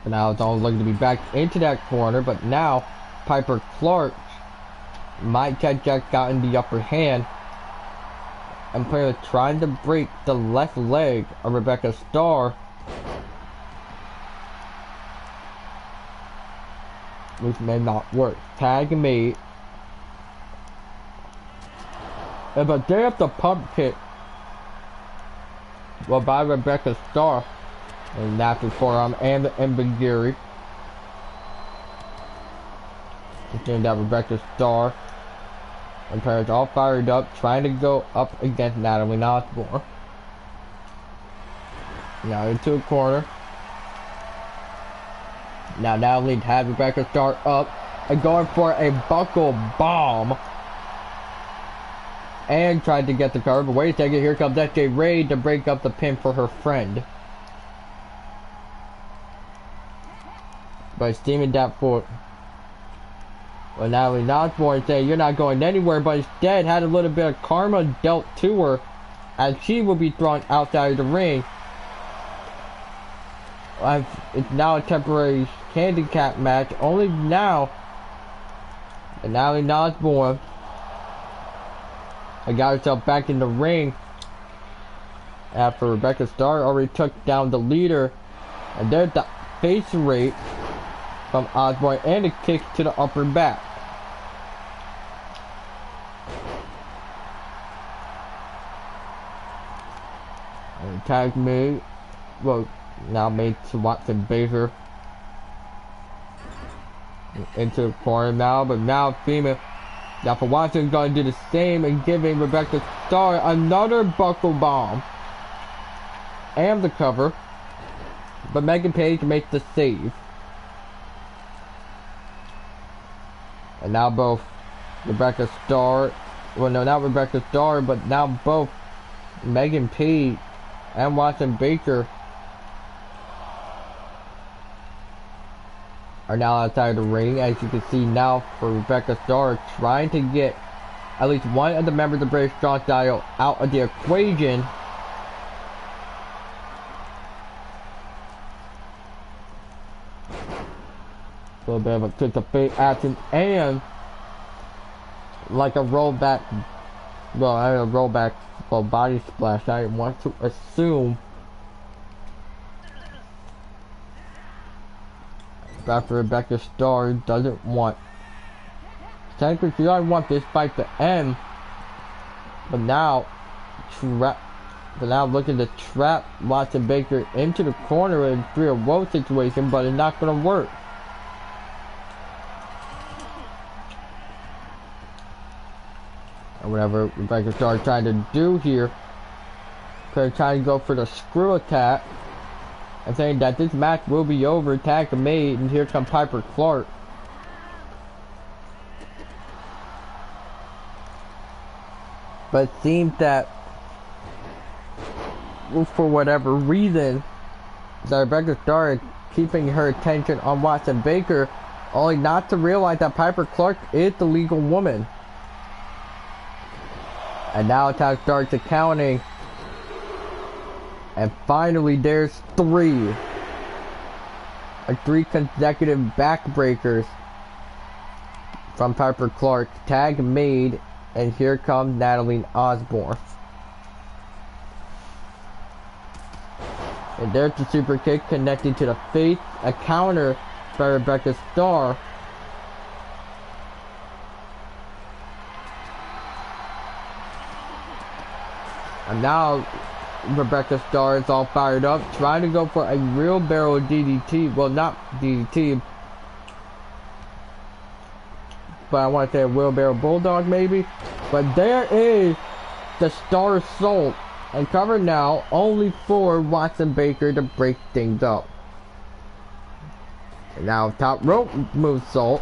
But now it's all looking to be back into that corner, but now Piper Clark might have just gotten the upper hand and player trying to break the left leg of Rebecca Starr, which may not work. Tag made. But there up the pump kick, well, by Rebecca Starr. And that's his forearm and the embiguri. Getting that Rebecca Starr. And players all fired up, trying to go up against Natalie Osborne. Now into a corner. Now Natalie has Rebecca Starr up and going for a buckle bomb. And tried to get the cover, but wait a second, here comes SJ Ray to break up the pin for her friend. But steaming that foot. Well, Natalie Osborne saying you're not going anywhere, but instead had a little bit of karma dealt to her as she will be thrown outside of the ring. It's now a temporary handicap match. Only now, and Natalie Osborne got herself back in the ring after Rebecca Starr already took down the leader. And there's the face rate from Osborne and a kick to the upper back. And tag made, well, now made to Watson Baker into the corner now, but now female. Now for Watson's going to do the same and giving Rebecca Starr another buckle bomb and the cover, but Megan Page makes the save. And now both Rebecca Starr, well no, not Rebecca Starr, but now both Megan Page and Watson Baker are now outside the ring. As you can see now for Rebecca Starr trying to get at least one of the members of British Strong Style out of the equation. A little bit of a twist of fate action and like a rollback, well, I mean a rollback, well, body splash. I want to assume after Rebecca Starr doesn't want, technically she doesn't want this fight to end, but now looking to trap Watson Baker into the corner in a 3-0 situation, but it's not gonna work. Or whatever Rebecca Starr trying to do here. They're trying to go for the screw attack and saying that this match will be over. Tag made, and here comes Piper Clark. But it seems that for whatever reason that Rebecca Starr is keeping her attention on Watson Baker, only not to realize that Piper Clark is the legal woman. And now attack starts accounting. And finally there's three consecutive backbreakers from Piper Clark. Tag made, and here comes Natalie Osborne. And there's the super kick connecting to the face. A counter by Rebecca Starr. And now Rebecca Starr is all fired up, trying to go for a real barrel DDT. Well, not DDT, but I want to say a wheelbarrow bulldog maybe. But there is the Star Assault, and cover now only for Watson Baker to break things up. And now top rope moonsault.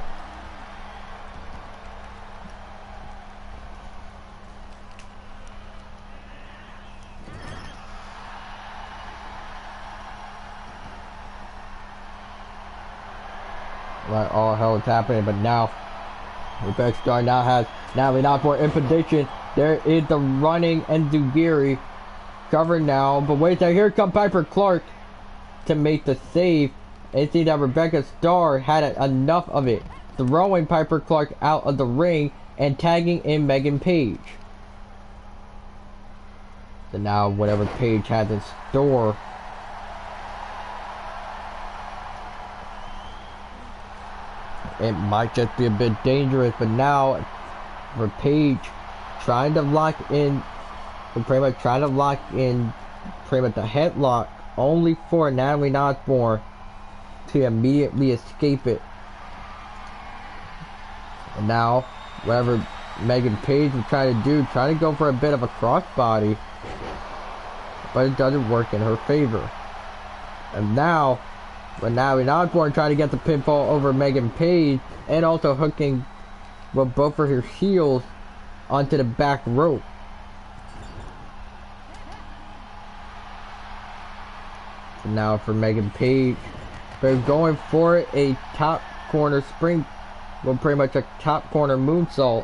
Like all hell is happening, but now Rebecca Starr now has Natalie Knoxville in position. There is the running Enzugiri cover now, but wait till here comes Piper Clark to make the save. And see that Rebecca Starr had enough of it, throwing Piper Clark out of the ring and tagging in Megan Page. So now whatever Page has in store, it might just be a bit dangerous. But now for Page trying to lock in, pretty much the headlock, only for Natalie Osborne to immediately escape it. And now whatever Megan Page was trying to do, trying to go for a bit of a crossbody, but it doesn't work in her favor. And now but Natalie Osborne trying to get the pinfall over Megan Page, and also hooking with both of her heels onto the back rope. So now for Megan Page, they're going for a top corner spring, well, pretty much a top corner moonsault.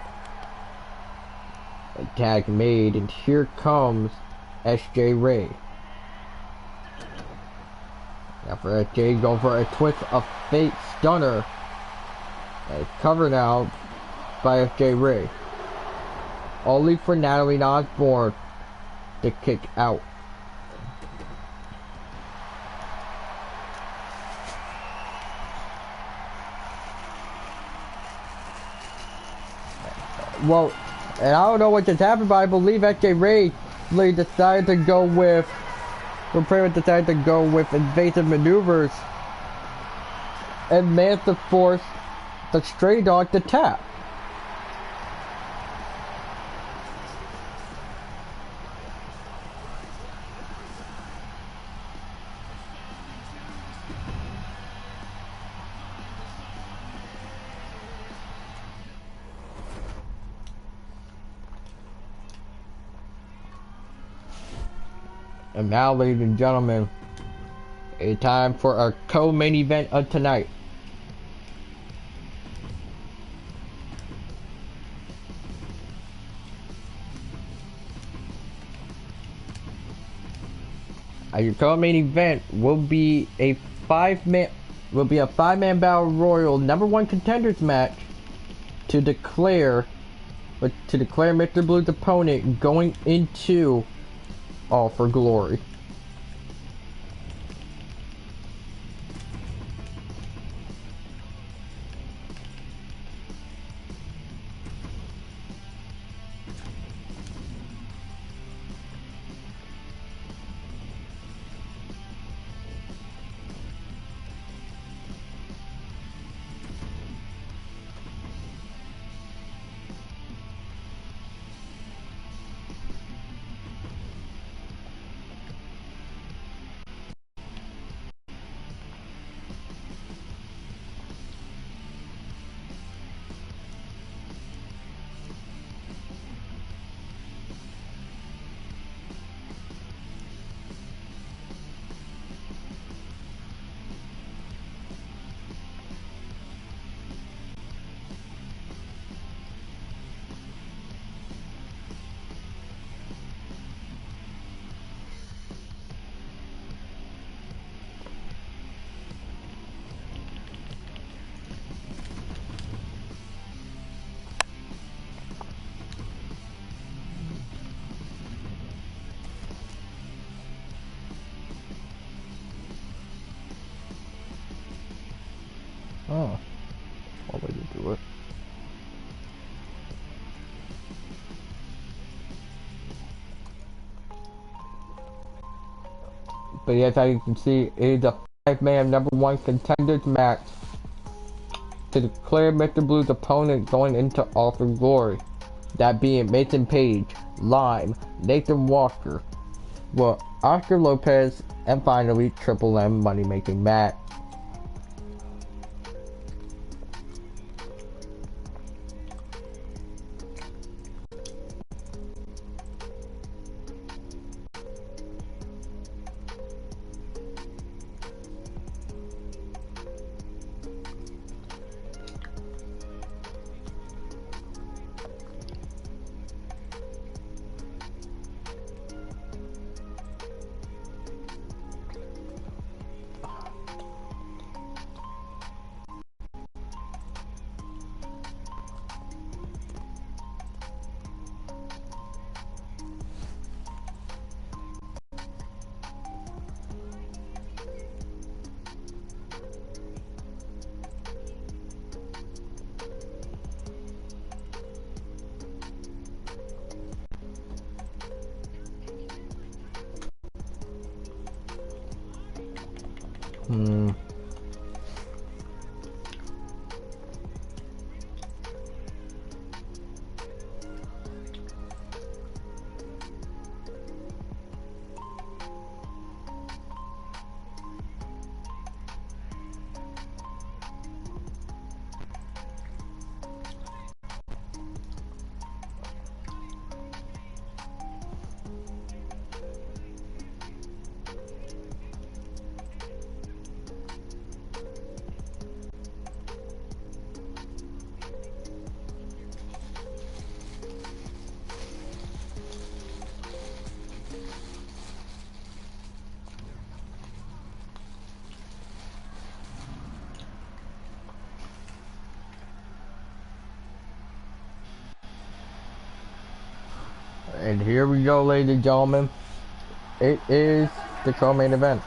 A tag made, and here comes SJ Ray. Now for SJ, going for a twist of fate stunner. And cover now by SJ Ray. Only for Natalie Osborne to kick out. Well, and I don't know what just happened, but I believe SJ Ray decided to go with, invasive maneuvers and managed to force the Stray Dog to tap. And now, ladies and gentlemen, a time for our co-main event of tonight. Your co-main event will be a five-man battle royal #1 contenders match to declare Mr. Blue's opponent going into All for Glory. Oh, I'll let you do it. But yes, as you can see, it is a 5-man number 1 contenders match to declare Mr. Blue's opponent going into Alpha Glory. That being Mason Page, Lime, Nathan Walker, well, Oscar Lopez, and finally Triple M Money Making Matt. And here we go, ladies and gentlemen. It is the co-main event.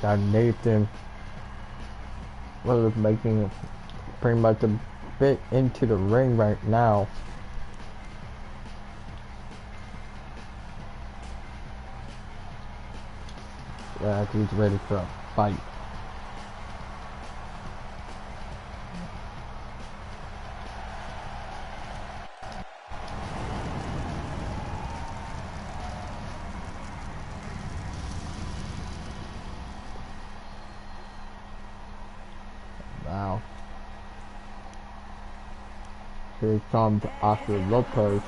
Got Nathan was making pretty much a bit into the ring right now. Yeah, he's ready for a fight. Wow. Here comes Oscar Lopez.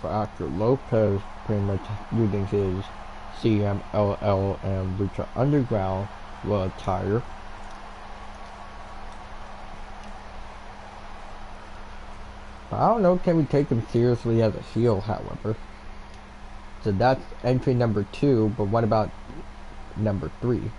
Oscar Lopez pretty much using his CMLL and Lucha Underground attire. I don't know, can we take him seriously as a heel, however? So that's entry number 2, but what about number 3?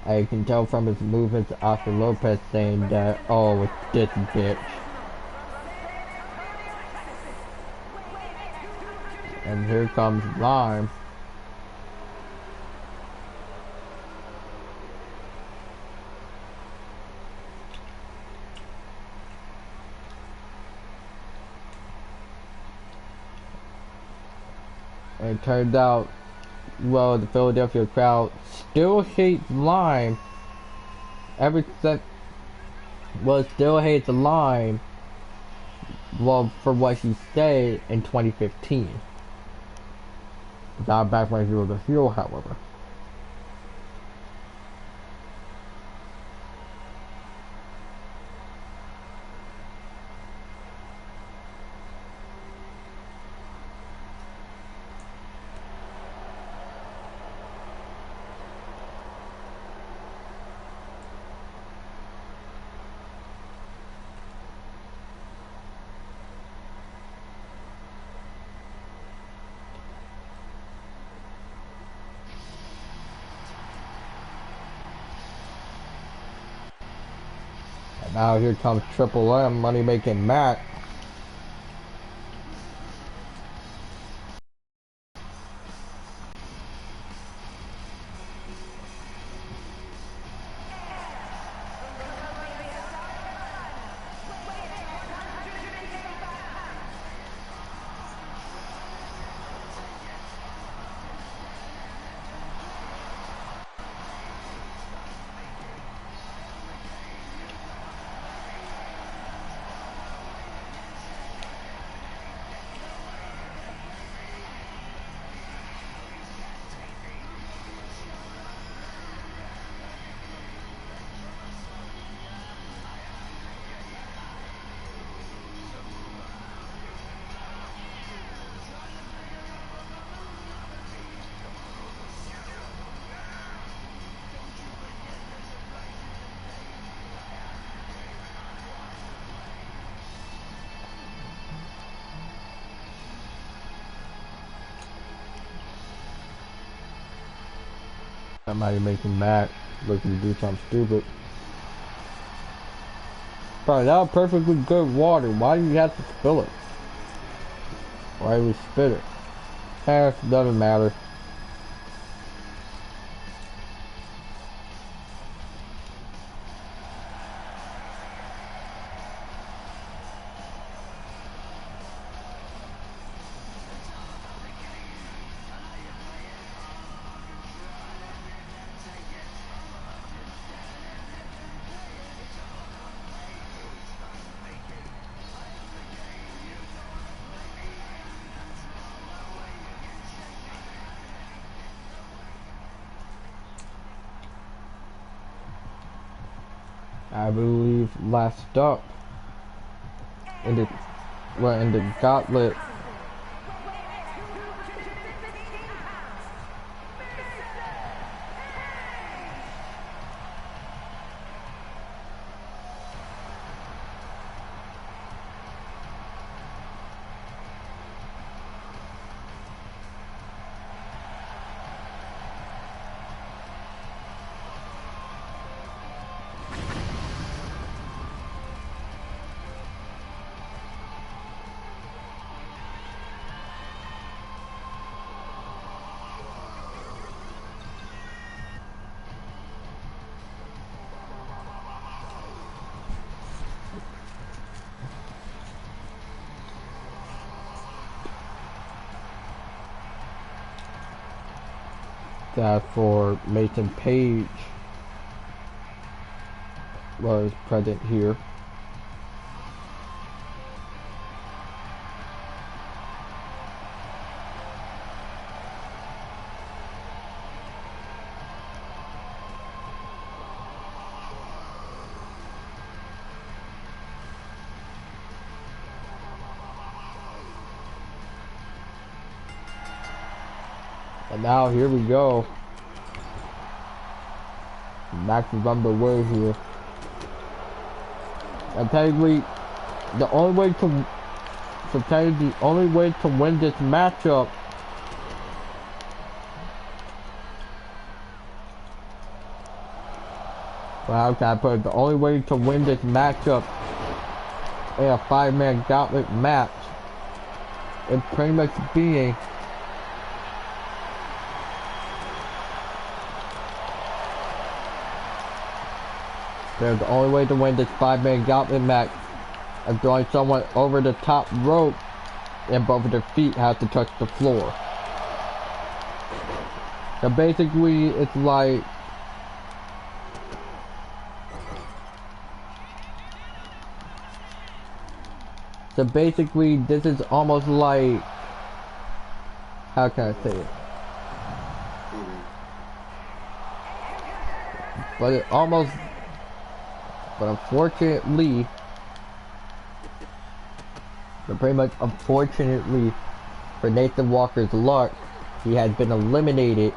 I can tell from his movements, Oscar Lopez saying that, oh, it's this bitch. And here comes Lime. And it turned out, well, the Philadelphia crowd still hates Lime. Ever since, well, still hates Lime. Well, for what he said in 2015. Not back when he was a heel, however. Now here comes Triple M, money making Mac. Somebody making Mac looking to do something stupid. Bro, that was perfectly good water. Why do you have to spill it? Why do we spit it? Doesn't matter. I believe last up in the gauntlet. That for Mason Page was present here. And now here we go. Max is underway here. And technically, the only way to win this matchup the only way to win this matchup in a 5-man gauntlet match is pretty much being the only way to win this 5-man gauntlet match is throwing someone over the top rope and both of their feet have to touch the floor. So basically, it's like this is almost like, how can I say it? But unfortunately, pretty much unfortunately for Nathan Walker's luck, he has been eliminated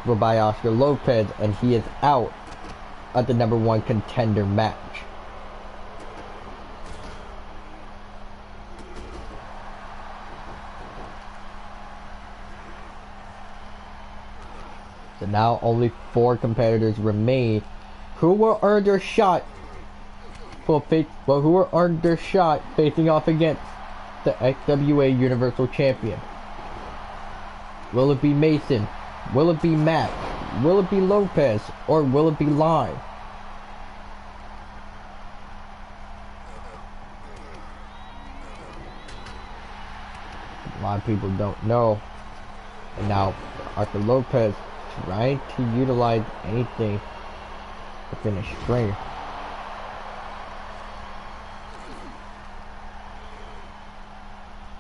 by Oscar Lopez, and he is out of the #1 contender match. So now only 4 competitors remain who will earn their shot facing off against the XWA Universal Champion. Will it be Mason? Will it be Matt? Will it be Lopez? Or will it be Lime? A lot of people don't know. And now Arthur Lopez trying to utilize anything to finish strong.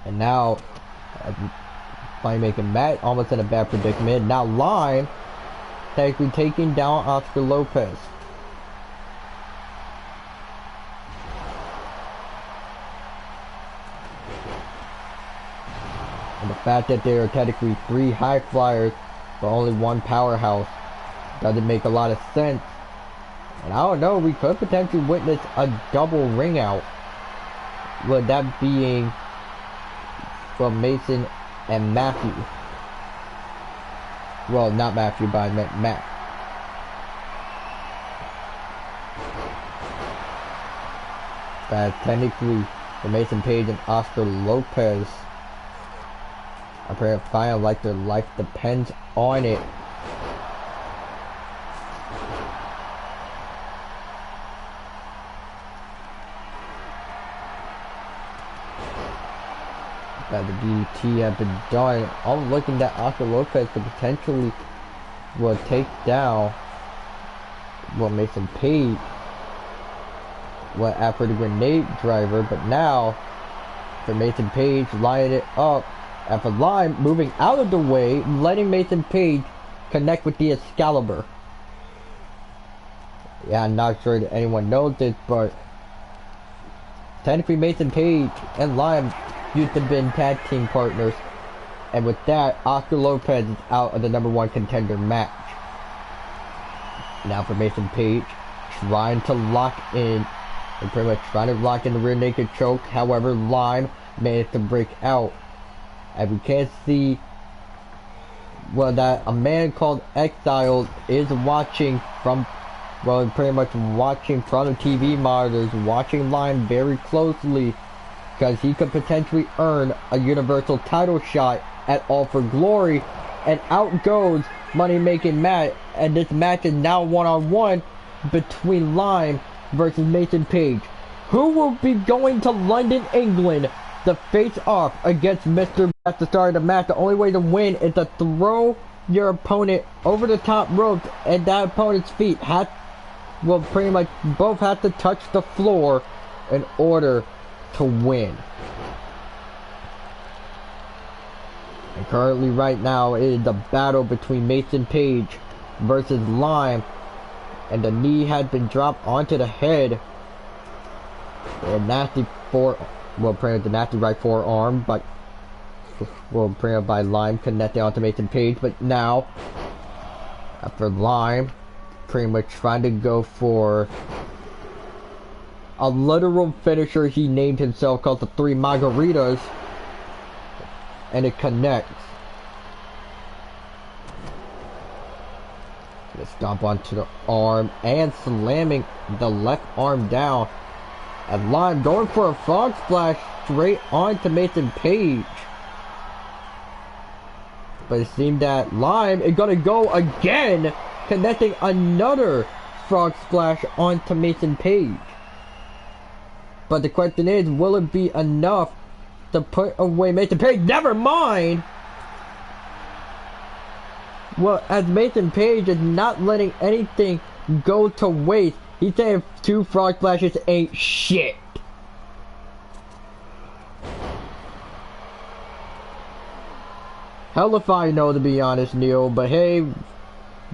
And now by making Matt almost in a bad predicament. Now Lime technically taking down Oscar Lopez. And the fact that there are technically 3 high flyers but only 1 powerhouse doesn't make a lot of sense. And I don't know, we could potentially witness a double ring out. With that being from Mason and Matthew. Well, not Matthew, but I meant Matt. But technically, for Mason Page and Oscar Lopez, I feel like their life depends on it. That the DDT have been done. I'm looking at Oscar Lopez to potentially will take down Mason Page after the grenade driver, but now for Mason Page lining it up after Lime moving out of the way, letting Mason Page connect with the Excalibur. Yeah, I'm not sure that anyone knows this, but technically Mason Page and Lime used to have been tag team partners, and with that, Oscar Lopez is out of the #1 contender match. Now for Mason Page, trying to lock in, and pretty much trying to lock in the rear naked choke. However, Lime managed to break out. As we can see, that a man called Exile is watching from, pretty much watching from the TV monitors, watching Lime very closely, because he could potentially earn a Universal title shot at All for Glory. And out goes Money Making Matt, and this match is now 1-on-1 between Lime versus Mason Page. Who will be going to London, England to face off against Mr. At the start of the match? The only way to win is to throw your opponent over the top rope, and that opponent's feet pretty much both have to touch the floor in order to win. And currently right now it is the battle between Mason Page versus Lime, and the knee had been dropped onto the head. A nasty the nasty right forearm, but by Lime connecting onto Mason Page. But now after Lime pretty much trying to go for a literal finisher he named himself, called the 3 Margaritas, and it connects. Gonna stomp onto the arm and slamming the left arm down, and Lime going for a frog splash straight onto Mason Page. But it seemed that Lime is gonna go again, connecting another frog splash onto Mason Page. But the question is, will it be enough to put away Mason Page? Never mind! Well, as Mason Page is not letting anything go to waste. He's saying 2 frog splashes ain't shit. Hell if I know, to be honest, Neil, but hey,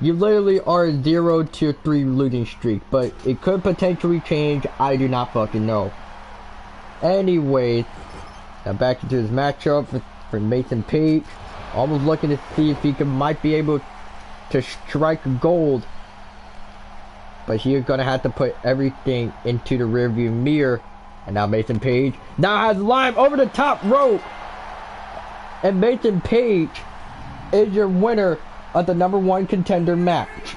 you literally are a 0-3 losing streak, but it could potentially change. I do not fucking know. Anyway, now back into this matchup for Mason Page. Almost looking to see if he might be able to strike gold. But he's gonna have to put everything into the rearview mirror. And now Mason Page now has Lime over the top rope. And Mason Page is your winner of the #1 contender match.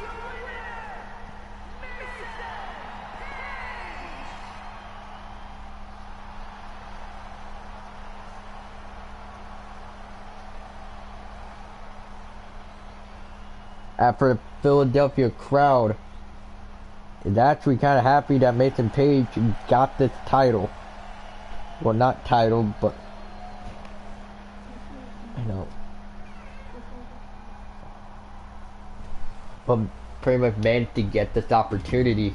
After the Philadelphia crowd is actually kind of happy that Mason Page got this title. Well, not title, but you know, but pretty much managed to get this opportunity.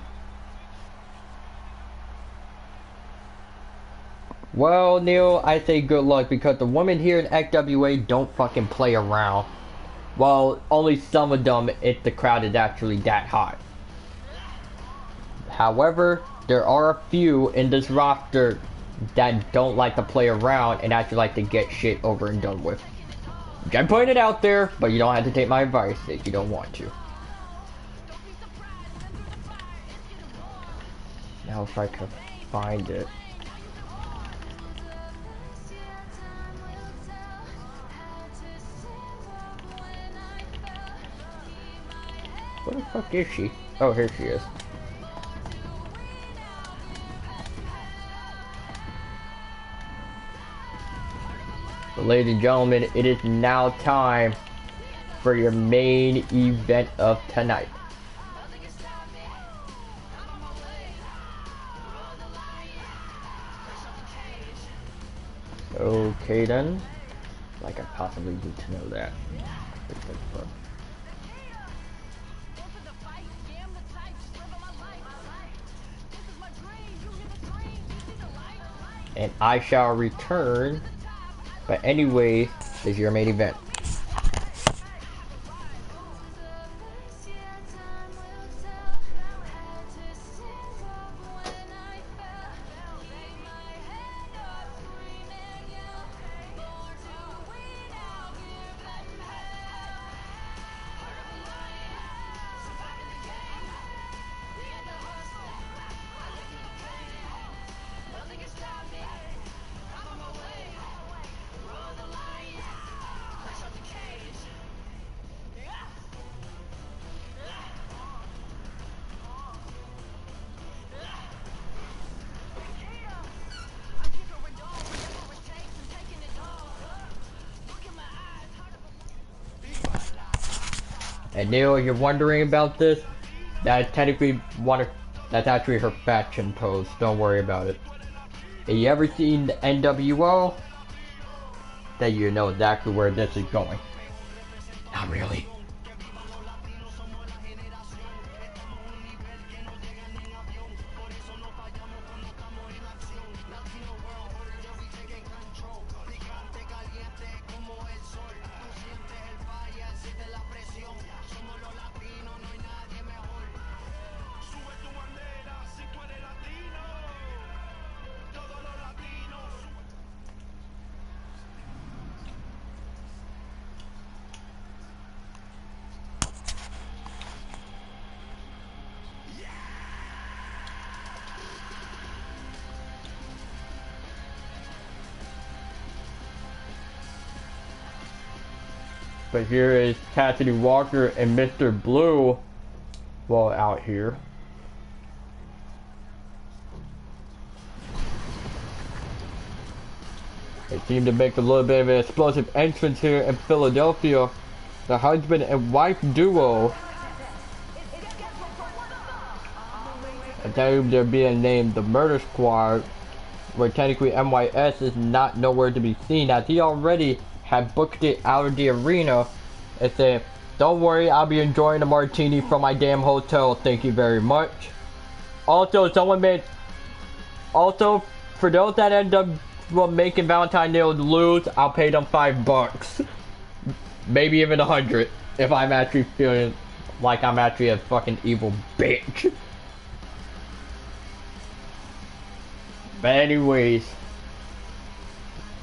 Well, Neil, I say good luck because the women here in XWA don't fucking play around. Well, only some of them if the crowd is actually that hot. However, there are a few in this roster that don't like to play around and actually like to get shit over and done with. Which I pointed out there, but you don't have to take my advice if you don't want to. Now if I can find it. Where the fuck is she? Oh, here she is. But ladies and gentlemen, it is now time for your main event of tonight. Okay then. Like I possibly need to know that. And I shall return. But anyway, this is your main event. And Neil, you're wondering about this? That's technically that's actually her faction pose. Don't worry about it. Have you ever seen the NWO? Then you know exactly where this is going. Not really. But here is Cassidy Walker and Mr. Blue, well, out here. They seem to make a little bit of an explosive entrance here in Philadelphia. The husband and wife duo. And then they're being named the Murder Squad, where technically MYS is nowhere to be seen, as he already had booked it out of the arena and said, Don't worry, I'll be enjoying a martini from my damn hotel. Thank you very much. Also, someone made... Also, for those that end up making Valentine's Day lose, I'll pay them $5. Maybe even 100. If I'm actually feeling like I'm actually a fucking evil bitch. But anyways...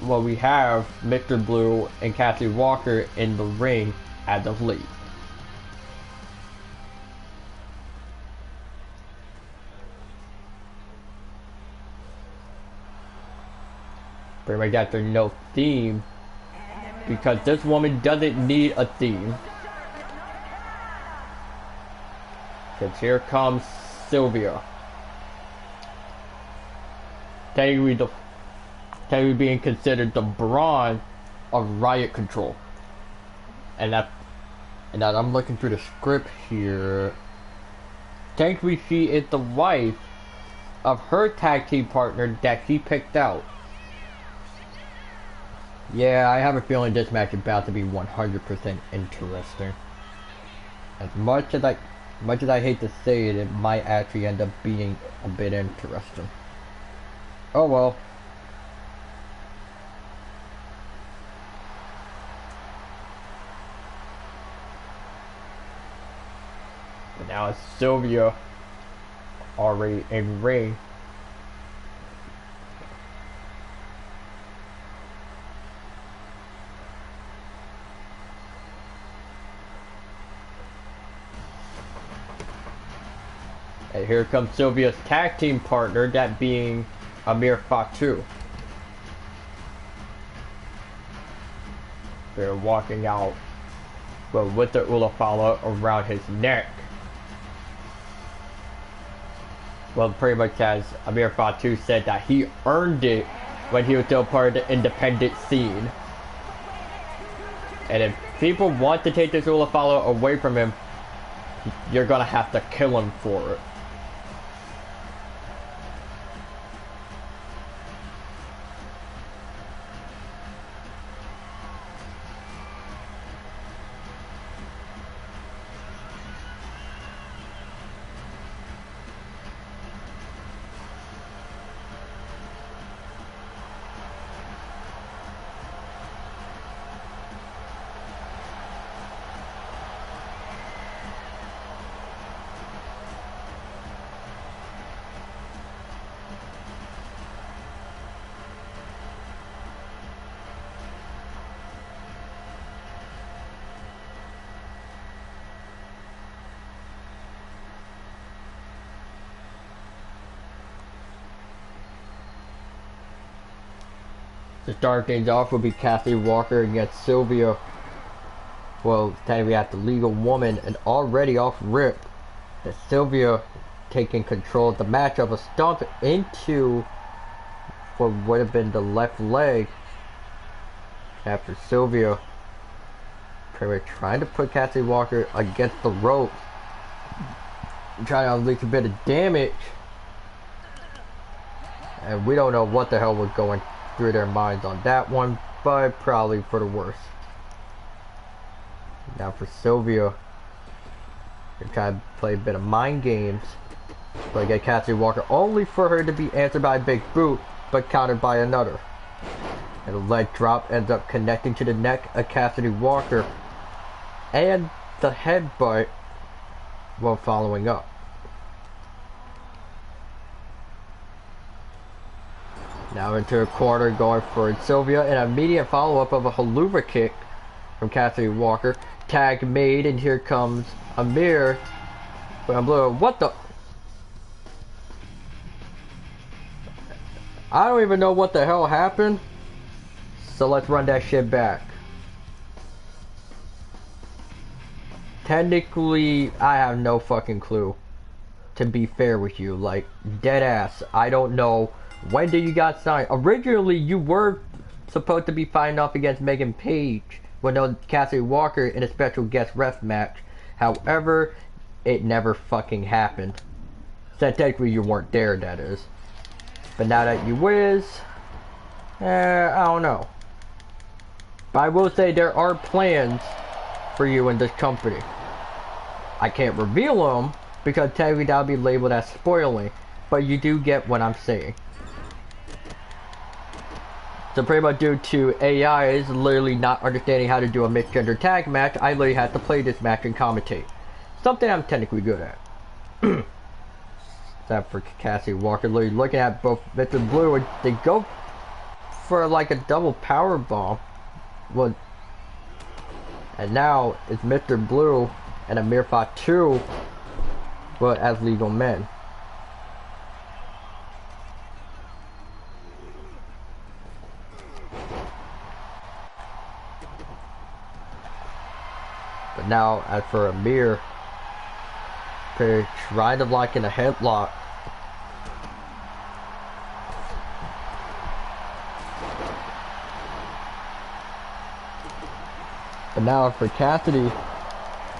Well, we have Mr. Blue and Cassie Walker in the ring as of late. Pretty much after no theme, because this woman doesn't need a theme. Because here comes Sylvia. Technically being considered the brawn of Riot Control. And that I'm looking through the script here. Technically she is the wife of her tag team partner that she picked out. Yeah, I have a feeling this match is about to be 100% interesting. As much as I hate to say it, it might actually end up being a bit interesting. Oh well. But now it's Sylvia already in ring. And here comes Sylvia's tag team partner, that being Amir Fatu. They're walking out, but with the Ulafala around his neck. Well, pretty much as Amir Fatu said that he earned it when he was still part of the independent scene. And if people want to take this Ulafala away from him, you're gonna have to kill him for it. To start things off will be Cassie Walker against Sylvia. Well, technically at the legal woman, and already off rip, that Sylvia taking control of the matchup, a stomp into what would have been the left leg after Sylvia pretty much trying to put Cassie Walker against the rope, trying to unleash a bit of damage, and we don't know what the hell was going through their minds on that one, but probably for the worst. Now for Sylvia, they're trying to play a bit of mind games, but get Cassie Walker, only for her to be answered by a big boot, but countered by another. And a leg drop ends up connecting to the neck of Cassie Walker, and the headbutt while following up. Now into a corner going for Sylvia, an immediate follow-up of a haluva kick from Cassie Walker. Tag made, and here comes Amir. What the? I don't even know what the hell happened. So let's run that shit back. Technically, I have no fucking clue. To be fair with you, like, dead ass. I don't know. When did you got signed? Originally, you were supposed to be fighting off against Megan Page, well, no, Cassie Walker in a special guest ref match. However, it never fucking happened. So technically, you weren't there, that is. But now that you is, I don't know. But I will say there are plans for you in this company. I can't reveal them because technically that would be labeled as spoiling, but you do get what I'm saying. So pretty much due to AI is literally not understanding how to do a mixed gender tag match, I literally had to play this match and commentate. Something I'm technically good at. That for Cassie Walker, literally looking at both Mr. Blue, and they go for like a double power bomb. Well, and now it's Mr. Blue and Amir Fatu, but as legal men. But now, as for Amir, they're trying to lock in a headlock. But now for Cassidy,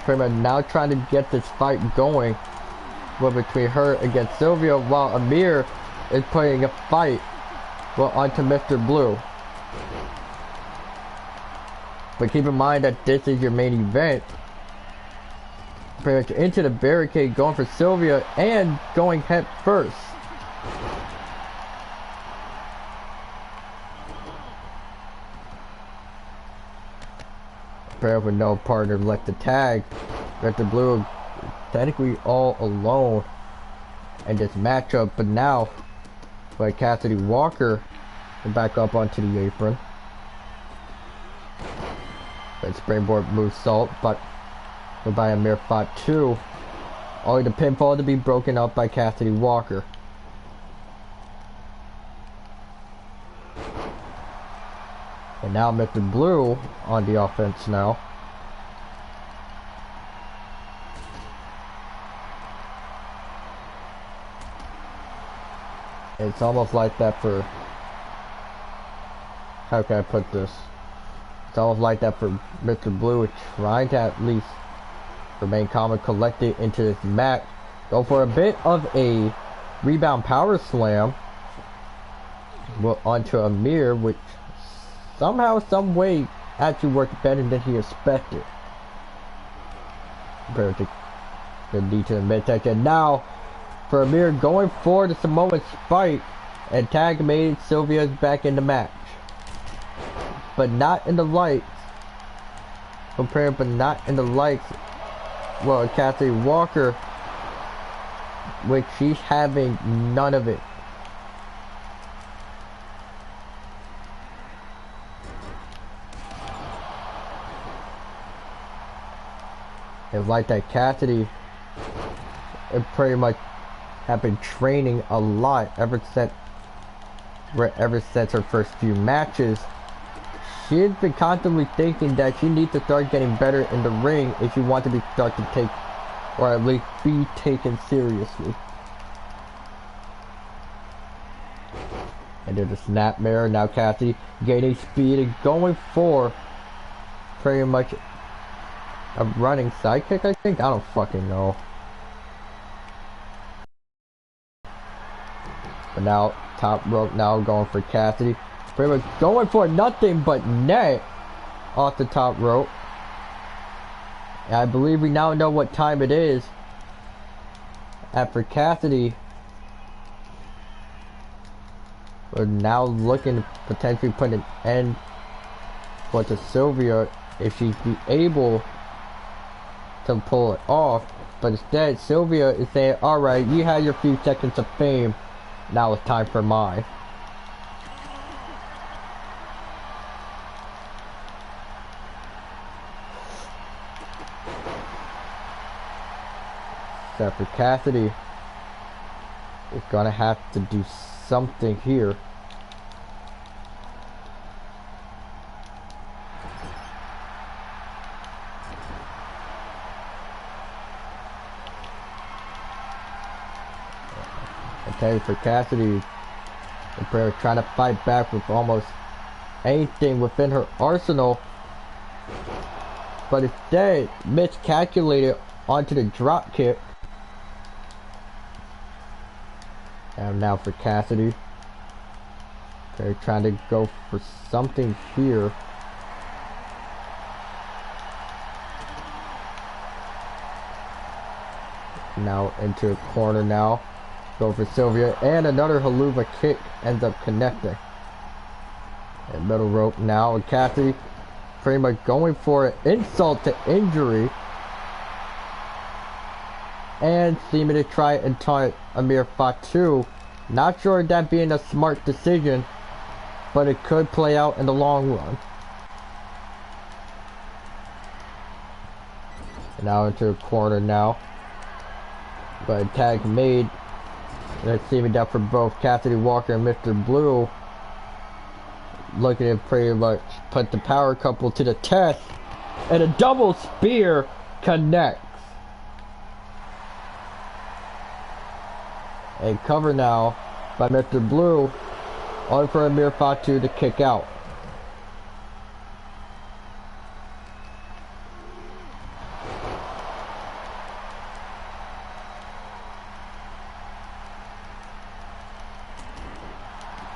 pretty much now trying to get this fight going, between her against Sylvia, while Amir is putting a fight onto Mr. Blue. But keep in mind that this is your main event. Pretty much into the barricade, going for Sylvia and going head first. Pretty with no partner left to tag. Mr. Blue technically all alone in this matchup, but now by Cassidy Walker back up onto the apron. But springboard moonsault, but by Amir Fatu. Only the pinfall to be broken up by Cassidy Walker. And now Mr. Blue on the offense now. It's almost like that for, how can I put this? It's almost like that for Mr. Blue, trying to at least remain calm and collected into this match. Go for a bit of a rebound power slam onto Amir, which somehow, some way actually worked better than he expected. Perfect. The knee to the midsection. And now for Amir going for the Samoan spike, and tag made Sylvia's back in the match. But not in the lights. But not in the lights. Well, Cassidy Walker, which she's having none of it. It's like that Cassidy, it pretty much have been training a lot ever since her first few matches. She's been constantly thinking that she needs to start getting better in the ring if she wants to start to take, or at least be taken seriously. And there's a snap mirror. Now Cassidy gaining speed and going for pretty much a running sidekick, I think? I don't fucking know. But now, top rope now going for Cassidy. Pretty much going for nothing but net off the top rope. And I believe we now know what time it is. And for Cassidy, we're now looking to potentially put an end to Sylvia if she'd be able to pull it off. But instead, Sylvia is saying, alright, you had your few seconds of fame, now it's time for mine. So for Cassidy, is gonna have to do something here. Okay, for Cassidy, they're trying to fight back with almost anything within her arsenal, but instead miscalculated onto the drop kick. And now for Cassidy, they're trying to go for something here. Now into a corner now. Go for Sylvia, and another haluva kick ends up connecting. And middle rope now, and Cassidy pretty much going for an insult to injury. And seeming to try and taunt Amir Fatu. Not sure if that being a smart decision, but it could play out in the long run. And now into a corner now. But a tag made. And it's seeming that for both Cassidy Walker and Mr. Blue. Looking to pretty much put the power couple to the test. And a double spear connects. A cover now by Mr. Blue. Only for Amir Fatu to kick out.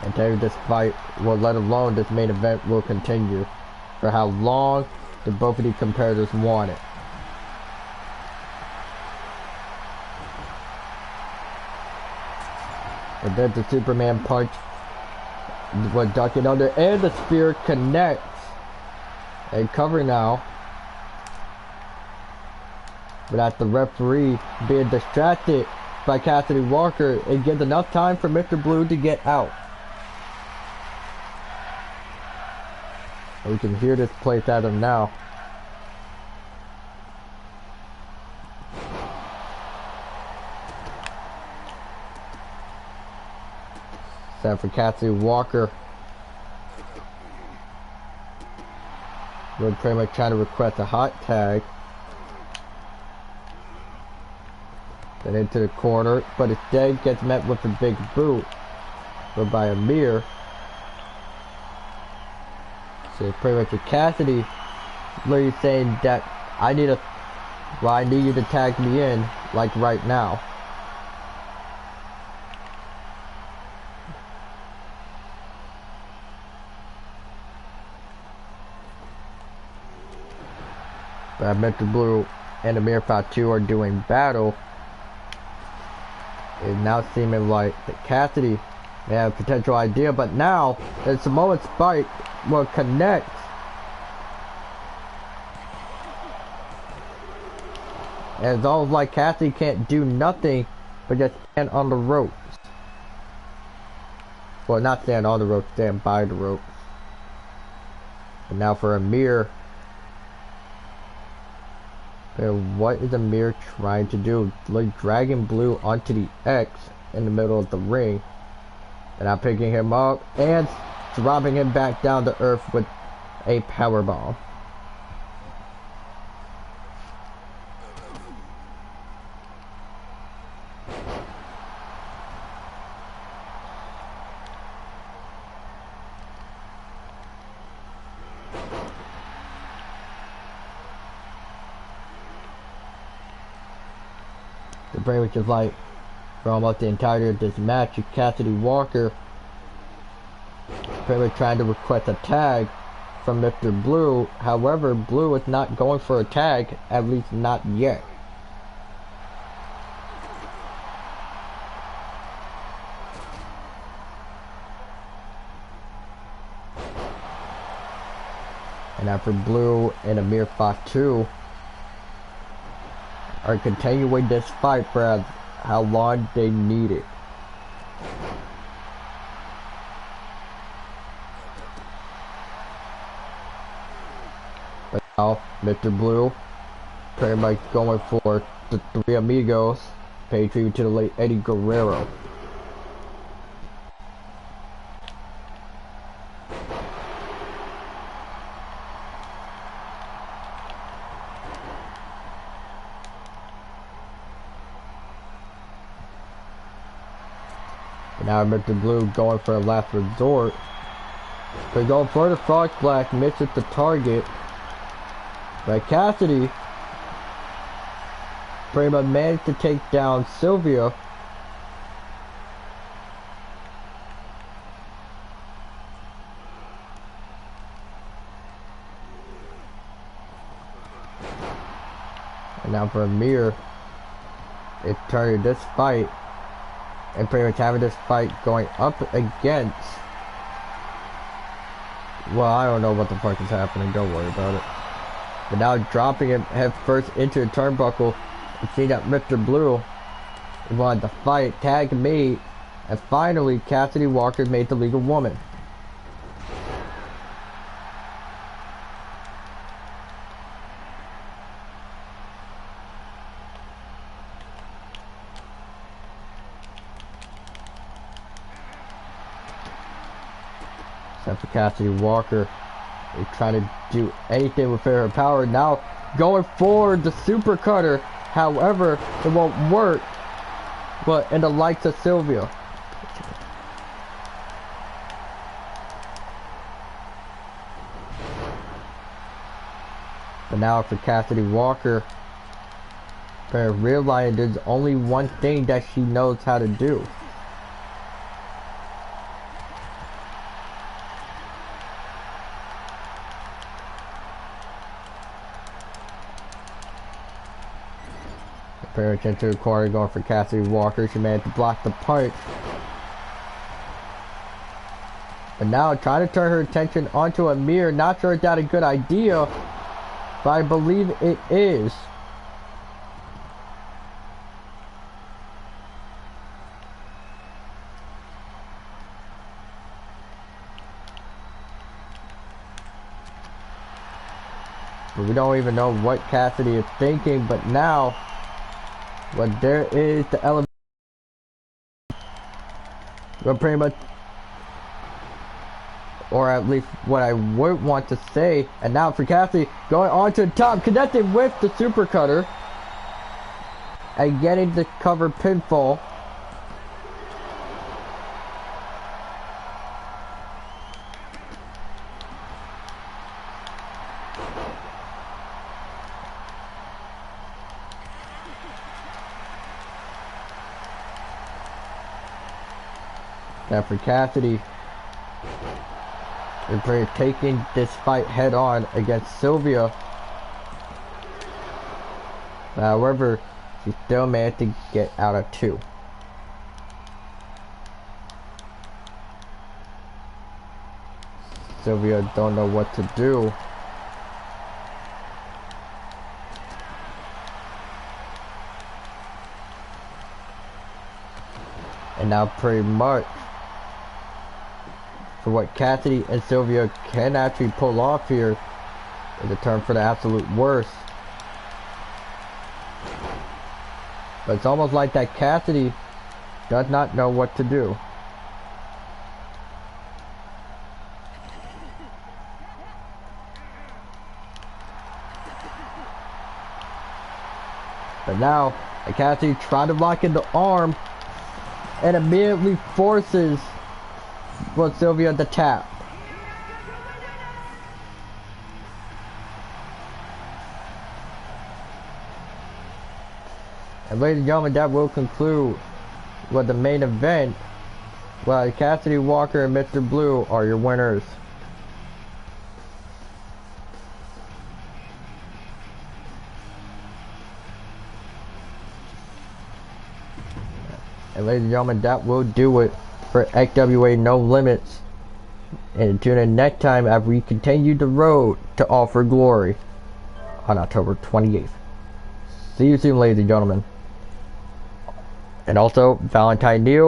And Terry, this fight, well, let alone this main event, will continue for how long the both of these competitors want it. And then the Superman punch was ducking under, and the spear connects. And cover now. But at the referee being distracted by Cassidy Walker, it gives enough time for Mr. Blue to get out. We can hear this place at him now. Set for Cassidy Walker. We're pretty much trying to request a hot tag. Then into the corner, but instead gets met with a big boot. But by Amir. So pretty much a Cassidy literally saying that I need you to tag me in, like right now. But Mr. Blue and Amir Fatu are doing battle. It's now seeming like that Cassidy may have a potential idea, but now the Samoan Spike will connect. And it's almost like Cassidy can't do nothing but just stand on the ropes. Well, not stand on the ropes, stand by the ropes. And now for Amir. What is Amir trying to do? Like dragging Blue onto the X in the middle of the ring. And I'm picking him up and dropping him back down to earth with a powerbomb. The brain which is like for almost the entirety of this match, Cassidy Walker pretty much trying to request a tag from Mr. Blue. However, Blue is not going for a tag, at least not yet. And after Blue and Amir Fatu are continuing this fight for how long they need it. But now, Mr. Blue pretty much going for the three amigos, pay tribute to the late Eddie Guerrero. Now Mr. Blue going for a last resort. They're going for the frog splash, misses the target. But Cassidy pretty much managed to take down Sylvia. And now for Amir. is turning this fight and pretty much having this fight going up against, well, I don't know what the fuck is happening, don't worry about it. But now dropping him head first into the turnbuckle, and seeing that Mr. Blue wanted to fight, tag me, and finally Cassidy Walker made the League of Women. Except for Cassidy Walker, they try to do anything with her power. Now going forward, the super cutter. However, it won't work. But in the likes of Sylvia. But now for Cassidy Walker, realizing there's only one thing that she knows how to do. Pretty much into the corner, going for Cassidy Walker. She managed to block the punch. But now trying to turn her attention onto Amir. Not sure if that's a good idea, but I believe it is. But we don't even know what Cassidy is thinking, but now, well, there is the element. Well, pretty much, or at least what I would want to say. And now for Cassidy, going on to the top, connected with the super cutter, and getting the cover pinfall. Now for Cassidy, they're taking this fight head on against Sylvia. However, she still managed to get out of 2. Sylvia don't know what to do. And now pretty much, for what Cassidy and Sylvia can actually pull off here, is a turn for the absolute worst. But it's almost like that Cassidy does not know what to do. But now, Cassidy tried to lock in the arm and immediately forces Sylvia to tap. And ladies and gentlemen, that will conclude the main event. Well, Cassidy Walker and Mr. Blue are your winners. And ladies and gentlemen, that will do it for Xwa No Limits. And tune in next time as we continue the road to All for Glory on October 28th. See you soon, ladies and gentlemen. And also, Valentine Neal.